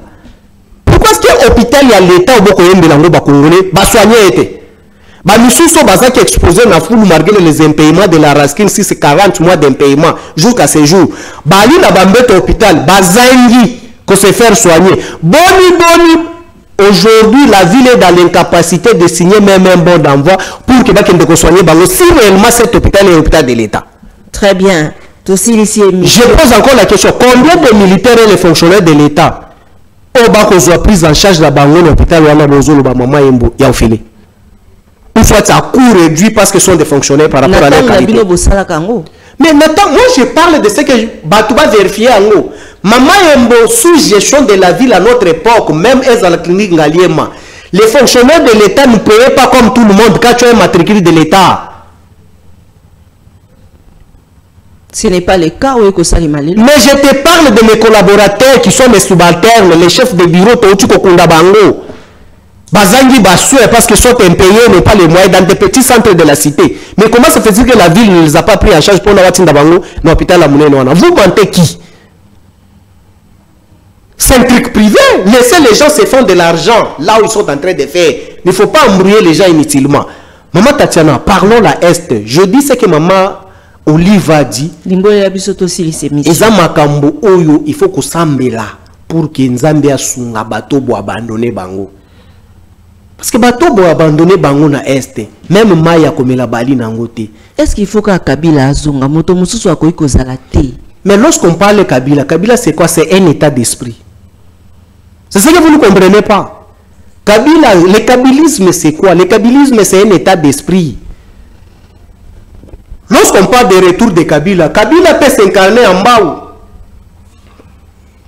B: Pourquoi est-ce que l'hôpital y a l'État au Boko Yembelango Bakongolais va soigner été? Nous sommes qui exposés dans foule malgré les impayements de la Raskin, si c'est 40 mois d'impayement jusqu'à ce jour. Bali na bambette hôpital, bazangi que se faire soigner. Boni. Aujourd'hui, la ville est dans l'incapacité de signer même un bon d'envoi pour que Bakende soigner si réellement cet hôpital est l'hôpital de l'État.
A: Très bien.
B: Je pose encore la question, combien de militaires et les fonctionnaires de l'État soit prise en charge de la banque l'hôpital Maman Yembo ya ofilé ou soit à coût réduit parce que ce sont des fonctionnaires par rapport à la qualité. Mais maintenant, moi je parle de ce que tu vas vérifier en haut. Maman Yembo sous gestion de la ville à notre époque, même à la clinique Ngaliema, Les fonctionnaires de l'État ne payaient pas comme tout le monde quand tu as un matricule de l'État.
A: Ce n'est pas le cas où est les malais.
B: Mais je te parle de mes collaborateurs qui sont mes subalternes, les chefs de bureau, Bazangi Bassoué, parce qu'ils sont impayés, mais pas les moyens, dans des petits centres de la cité. Mais comment ça fait dire que la ville ne les a pas pris en charge pour l'hôpital à Mouné? Vous mentez qui? C'est un truc privé. Laissez les gens se font de l'argent là où ils sont en train de faire. Il ne faut pas embrouiller les gens inutilement. Maman Tatiana, parlons la Est. Je dis ce que maman Olive a dit. Il faut que s'ambe là pour que Nzambe asunga bato bo abandonner bango. Parce que bato bo abandonner bango na Est. Même Maya comme la bali nangote.
A: Est-ce qu'il faut que Kabila azonga moto mususu akoyi kozala te?
B: Mais lorsqu'on parle de Kabila, Kabila c'est quoi? C'est un état d'esprit. C'est ce que vous ne comprenez pas. Kabila, le kabilisme c'est quoi? Le kabilisme c'est un état d'esprit. Lorsqu'on parle de retour de Kabila, Kabila peut s'incarner en bas.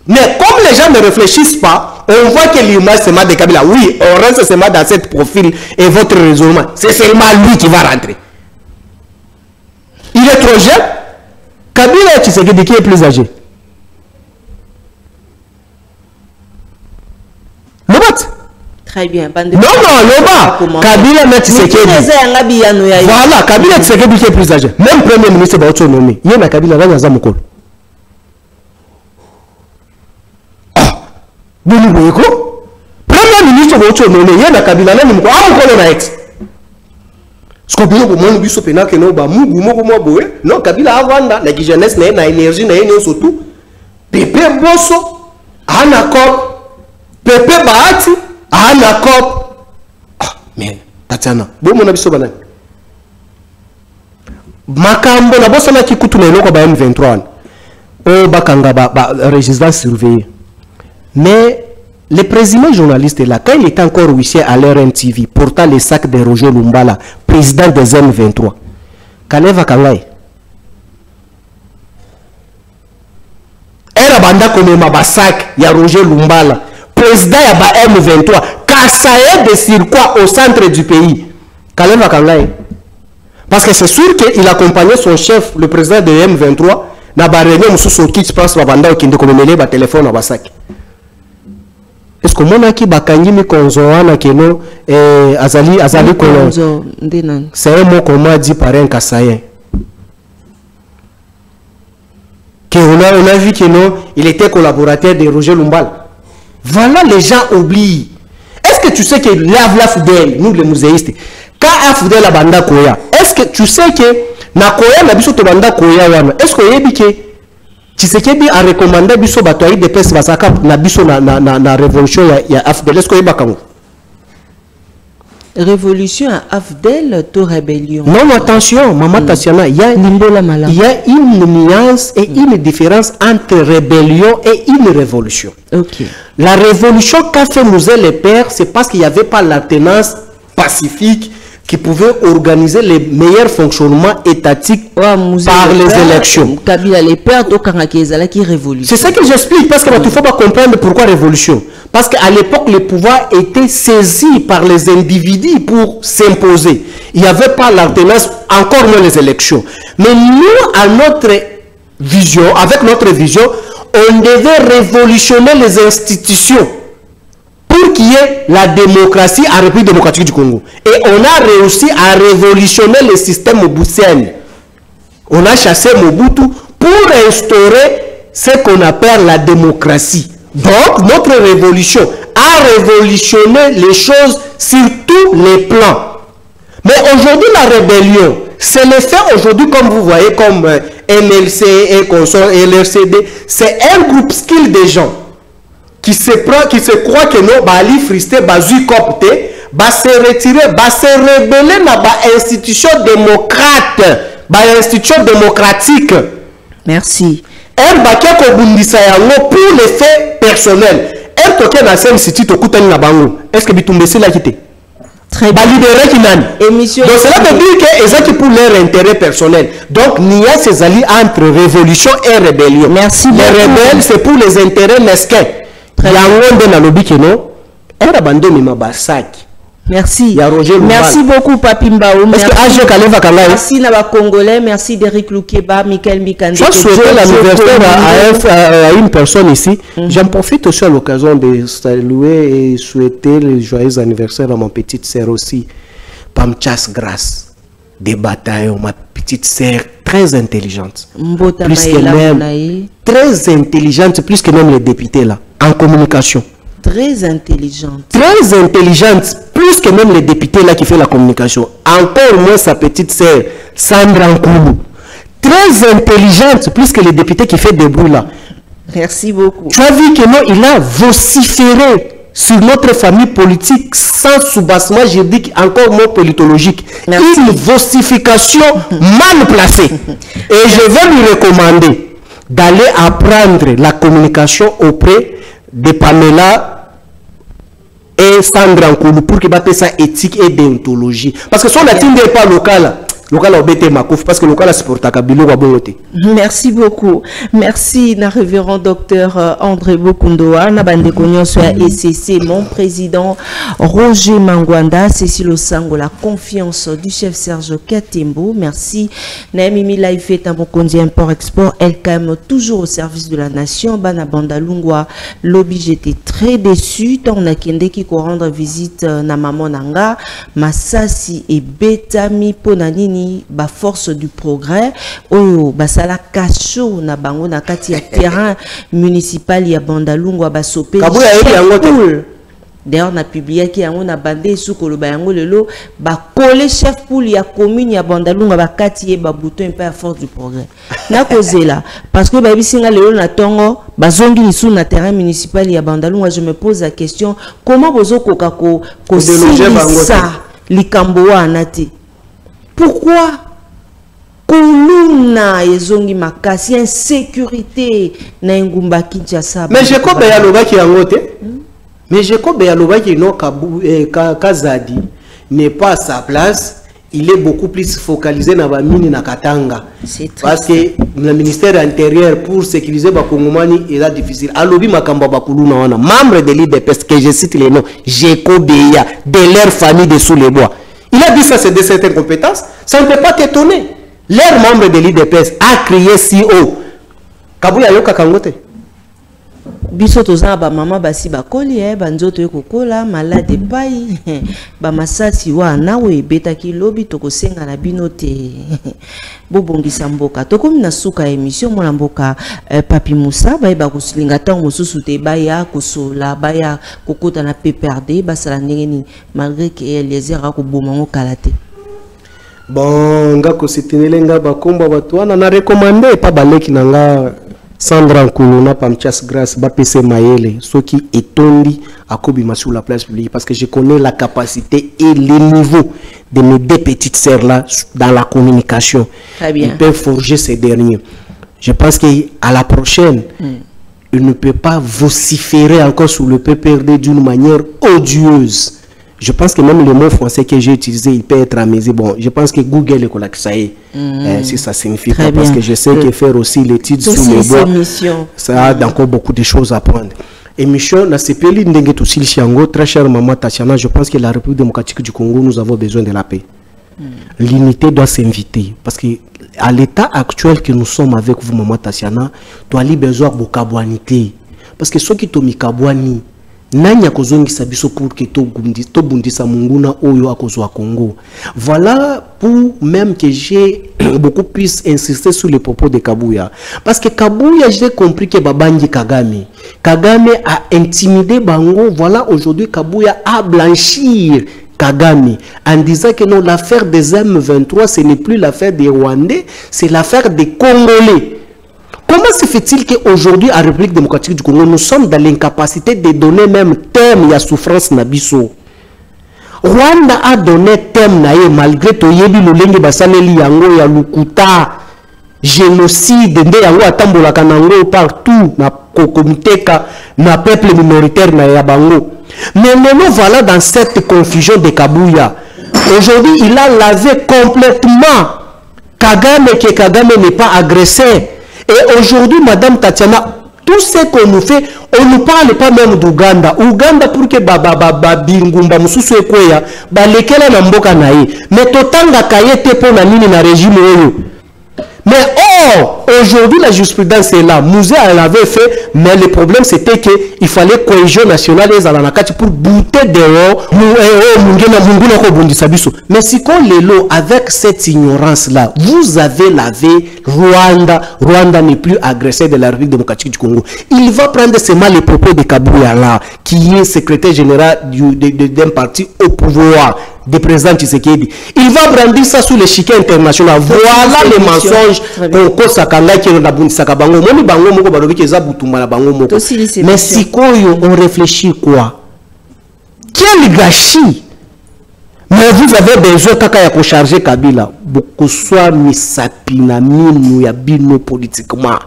B: Mais comme les gens ne réfléchissent pas, on voit que l'image c'est mal de Kabila. Oui, on reste seulement dans ce profil et votre raisonnement. C'est seulement lui qui va rentrer. Il est trop jeune. Kabila, tu sais qui est plus âgé? Lobat.
A: Très bien.
B: Non, Loba. Kabila, mais tu sais qui est. Voilà, Kabila, tu sais qui est plus âgé. Même Premier ministre va être nommé. Il y a Kabila, là, il y a Zamokol. Ah, Premier ministre va être nommé. Il y a Kabila, là, il y a Zamokol. Ce qu'on peut dire, moi, nous sommes que nous sommes non, Kabila Avanda, la jeunesse, la énergie, la énergie surtout. Pepe Bosso, Anakop, Pepe Bahati, Anakop. Ah, mais Tatiana, bon, mon abisso banane. Makambo, la bosse, qui coûte le loco M23. Oh, Bakanga, résistance surveillée. Mais. Le président journaliste là, quand il était encore huissier à l'RNTV, portant les sacs de Roger Lumbala, président des M23, Kaleva Kangai. Era banda comme Mabasak, il y a Roger Lumbala, président de M23, Kassaye de Sirkwa au centre du pays. Kaleva Kangai. Parce que c'est sûr qu'il accompagnait son chef, le président de M23, dans la réunion sous son kit, passe la banda qui ne connaît pas téléphone à Basak. Est-ce que mon aki bakangi mi konzoana keno azali kolon? C'est un mot qu'on m'a dit par un Kassayen. Que on a vu que non, il était collaborateur de Roger Lumbal. Voilà, les gens oublient. Est-ce que tu sais que la Foudel, nous les muséistes, quand a Foudel la banda koya, est-ce que tu sais que na koya na biso to banda koya wana? Est-ce que yebi que Tshisekedi a recommandé biso batoyi de pes basaka na biso na révolution ya Afdel? Est-ce que yebakango?
A: Révolution à Afdel, to rébellion.
B: Non, attention, maman Tatiana, il y a une nuance et une différence entre rébellion et une révolution.
A: Okay.
B: La révolution qu'a fait Mouzé le Père, c'est parce qu'il n'y avait pas l'alternance pacifique qui pouvait organiser les meilleurs fonctionnements étatiques par les élections. C'est ça que j'explique, parce qu'il ne faut pas comprendre pourquoi révolution. Parce qu'à l'époque, le pouvoir était saisi par les individus pour s'imposer. Il n'y avait pas l'alternance, encore moins les élections. Mais nous, à notre vision, avec notre vision, on devait révolutionner les institutions pour qu'il y ait la démocratie en République démocratique du Congo. Et on a réussi à révolutionner le système mobutuien. On a chassé Mobutu pour instaurer ce qu'on appelle la démocratie. Donc, notre révolution a révolutionné les choses sur tous les plans. Mais aujourd'hui, la rébellion, c'est le fait aujourd'hui, comme vous voyez, comme MLC et consort et LRCD, c'est un groupe skill de gens qui se croit que nous, Bali Fristé, Bazu Copte, va se retirer, va se rebeller dans l'institution démocrate, l'institution démocratique.
A: Merci.
B: Un baké ko bundisa yango pour les faits personnels. Un toké na sem siti to kutani na bango. Est-ce que bitumbesi la quitté?
A: Très bien.
B: Libérer qui nan.
A: Émission.
B: Donc cela veut dire que c'est pour leur intérêt personnel. Donc il y a ces alliés entre révolution et rébellion.
A: Merci.
B: Les rebelles c'est pour les intérêts mesquins. Yango de na lobi que non. era bandomi mabasaki.
A: Merci.
B: Roger
A: merci beaucoup Papi Mbao. Merci na ba Congolais, merci d'Eric Loukeba, Michael Mikande.
B: Je souhaite l'anniversaire à une personne ici. J'en profite aussi à l'occasion de saluer et souhaiter le joyeux anniversaire à ma petite sœur aussi, Pamchas Grasse des bataillons, ma petite sœur très intelligente. Plus que même, très intelligente, plus que même les députés là, en communication.
A: Très intelligente.
B: Très intelligente, plus que même les députés là qui font la communication. Encore moins sa petite sœur, Sandra Nkoulou. Très intelligente, plus que les députés qui font des bruits là.
A: Merci beaucoup.
B: Tu as vu que non, il a vociféré sur notre famille politique sans soubassement juridique, encore moins politologique.
A: Merci.
B: Une vocification mal placée. Et je vais lui recommander d'aller apprendre la communication auprès de Pamela et Sandra Nkoulou pour que batte sa éthique et déontologie. Parce que si on n'atteint pas local, local obété makouf parce que local supporta kabilo wa bongote.
A: Merci beaucoup. Merci na révérend docteur André Bokundoa na bande konyoso ya ECC, mon président Roger Mangwanda, Cécile Osango, la confiance du chef Serge Katembo. Merci na Mimi Life Tambokondi import export LKM toujours au service de la nation. Bana banda lungwa lobby, j'étais très déçu tant on a kende qui ko rendre visite na maman nanga Masasi et Betami Ponanini ba force du progrès oyo basala kacho na bango na kati ya terrain municipal ya Bandalungwa ba sopé. D'ailleurs, on a publié qu'il y a un bandé sous Koloba yango lelo ba collé chef poule ya commune ya Bandalungwa ba kati ba bouton pas à force du progrès. Na cause là parce que ba bisinga lelo na tongo ba zongi sous na terrain municipal ya Bandalungwa, je me pose la question comment bozo koka ko ça likambo wana te. Pourquoi Koluna ezongi makasi insécurité na ngumba Kinshasa?
B: Mais je crois ya loba ki yangote. Mais je crois ya loba ki no Kazadi n'est pas à sa place. Il est beaucoup plus focalisé na bamini na Katanga. Parce que le ministère intérieur pour sécuriser ba Kongomani est difficile. Alobi makamba ba kuluna wana membre de l'IDPS que je cite les noms, Jekobeya de leur famille de sous les bois. Il a dit ça, c'est de certaines compétences. Ça ne peut pas t'étonner. Leur membre de l'IDPS a crié si haut. Kabouya yoka kangote.
A: Biso tozana ba mama basi ba koli banzoto ekokola malade pai ba masasi wana we betaki lobi tokosenga na binote bobongisa mboka tokomi na suka émission mona mboka Papi Moussa ba kusilinga tango mosusu te baya kosola baya kokota na PPRD basala ndenge malgré que Eliezer akoboma ngo kalate.
B: Bon ngako sitinelenga bakomba batwana na recommander pa baleki nanga Sandra Nkoulou na Pamchas Grasse bapese mayele ce qui est tondi à Kobima sur la place publique parce que je connais la capacité et le niveau de mes deux petites sœurs là dans la communication.
A: Très bien.
B: Ils peuvent forger ces derniers. Je pense qu'à la prochaine, il ne peut pas vociférer encore sur le PPRD d'une manière odieuse. Je pense que même le mot français que j'ai utilisé, il peut être amusé. Bon, je pense que Google est comme ça. Si ça signifie pas, parce que je sais que faire aussi l'étude sur les bois, ça a encore beaucoup de choses à prendre. Émission, la CPL Ndengue Toussil Chiango, très cher Maman Tatiana, je pense que la République démocratique du Congo, nous avons besoin de la paix. L'unité doit s'inviter. Parce que à l'état actuel que nous sommes avec vous, Maman Tatiana, tu as besoin de Kabouanité. Parce que ceux qui t'ont mis Kabouani, nanya kozongi sabiso pour que to bundisa munguna oyo akozwa Congo. Voilà pour même que j'ai beaucoup plus insisté sur les propos de Kabouya. Parce que Kabouya, j'ai compris que Babangi Kagame a intimidé Bango. Voilà, aujourd'hui Kabouya a blanchir Kagame en disant que non, l'affaire des M23 ce n'est plus l'affaire des Rwandais, c'est l'affaire des Congolais. Comment se fait-il qu'aujourd'hui, à la République démocratique du Congo, nous sommes dans l'incapacité de donner même thème à souffrance Nabiso? Rwanda a donné thème naïe malgré que Yebi Lulenge Basaleli Yango ya Lukuta, génocide, nde yango atambola kanango partout, na kokomiteka, na peuple minoritaire na yabango. Mais maintenant, voilà dans cette confusion de Kabouya. Aujourd'hui, il a lavé complètement Kagame, que Kagame n'est pas agressé. Et aujourd'hui, Madame Tatiana, Tout ce qu'on nous fait, on ne parle pas même d'Ouganda. Ouganda pour que bingumba mususu ekweya balekela na mboka na ye. Mais totanga kayete pour na nini na régime oyo. Mais or, aujourd'hui la jurisprudence est là. Mouzé l'avait fait, mais le problème c'était qu'il fallait cohésion nationale et zalanakati pour bouter dehors. Mais si qu'on les lots avec cette ignorance là, vous avez lavé Rwanda. Rwanda n'est plus agressé de la République démocratique du Congo. Il va prendre seulement les propos de Kabouya là, qui est secrétaire général d'un parti au pouvoir. Des présidents Tshisekedi. Il va brandir ça sous l'échiquier international. Voilà les mensonges qu'on cause à Kanga qui est dans la bango. Mais si on réfléchit quoi? Quel gâchis! Mais vous avez besoin de charger Kabila. Beaucoup soit misapina minu ya bino politiquement.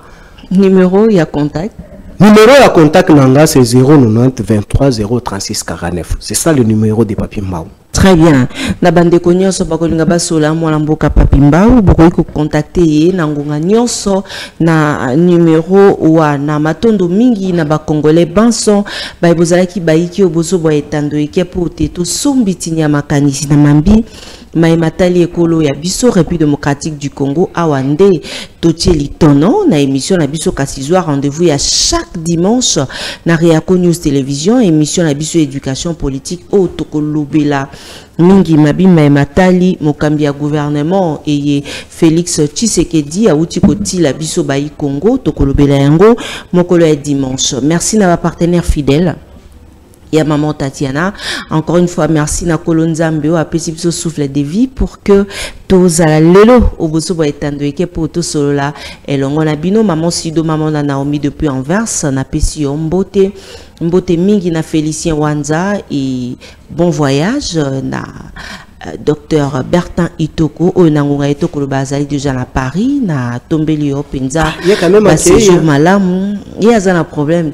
A: Numéro, il y a contact.
B: Numéro à contact Nanga c'est 090 23 036 49. C'est ça le numéro de Papi Mbao.
A: Très bien. Na bande ko nyonso bakolinga basola mwana mboka Papi Mbao bokoki ko contacter ye na ngonga nyonso na numéro wa na matondo mingi na ba congolais banson ba bozalaki baiki obozo bo etando eke pour te to sombiti nya makanisi na mambi Matali ekolo ya biso République démocratique du Congo awande totie litono na émission na biso kasizwa rendez-vous ya chaque dimanche na Réaco News Télévision émission na biso éducation politique au tokolobela mingi mabima Matali mokambi ya gouvernement et Félix Tshisekedi auti koti la biso bayi Congo tokolobela yango mokolo ya dimanche. Merci na ba partenaire fidèle. Et à maman Tatiana, encore une fois, merci na Kolonzambe a petit souffle de vie pour que tous à la lelo au bosso boy etando eke pour tout solo là et l'on a bino maman Sido maman na Naomi depuis Anvers na pesi mbote mingi na Félicien Wanza et bon voyage na Docteur Bertin Itoko au Nangonga Itoko le bazali déjà à Paris na tombeli au Penza séjour malam il y a un problème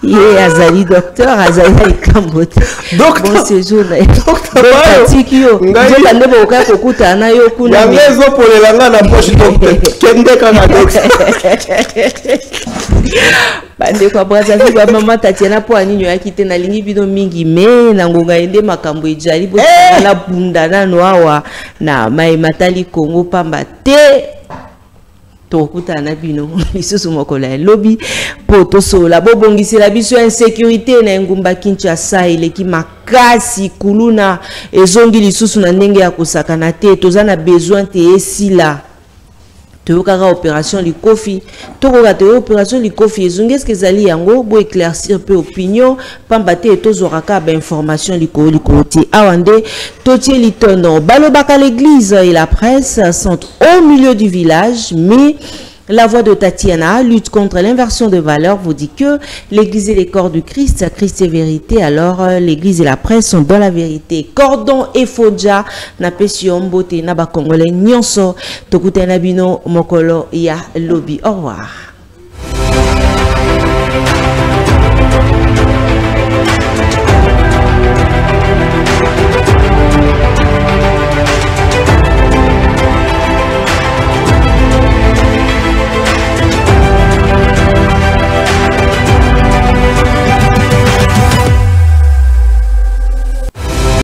A: il y a azali docteur azali kambote bon séjour pratique yo ndio ndebo ukako kutana yo kuna
B: ngezo polelanga na poche docteur kende kana docteur
A: bande kwa braza kwa mama Tatiana po aninyo yakite na lingi bino mingi me na ngonga ende makambo ejali bo la bunda na noawa na Matali Congo pamba te to kutana bino lisusu mokola lobby po to sola bobongisi la biso insécurité na ngumba Kinshasa eleki makasi kuluna ezongi lisusu na ndenge ya kosakana te tozana besoin te esila Toyokaka opération likofi tokoka te opération likofi ezongi ce que zali yango bo éclaircir peu opinion pambate tozoraka ba information likoloti awande totie litono balobaka l'église et la presse sont au milieu du village mais la voix de Tatiana lutte contre l'inversion de valeurs vous dit que l'église et les corps du Christ, Christ et vérité, alors l'église et la presse sont dans la vérité. Cordon et Fodja, na pesio mbote na ba congolais nyonso, tokute na bino mokolo ya lobby. Au revoir.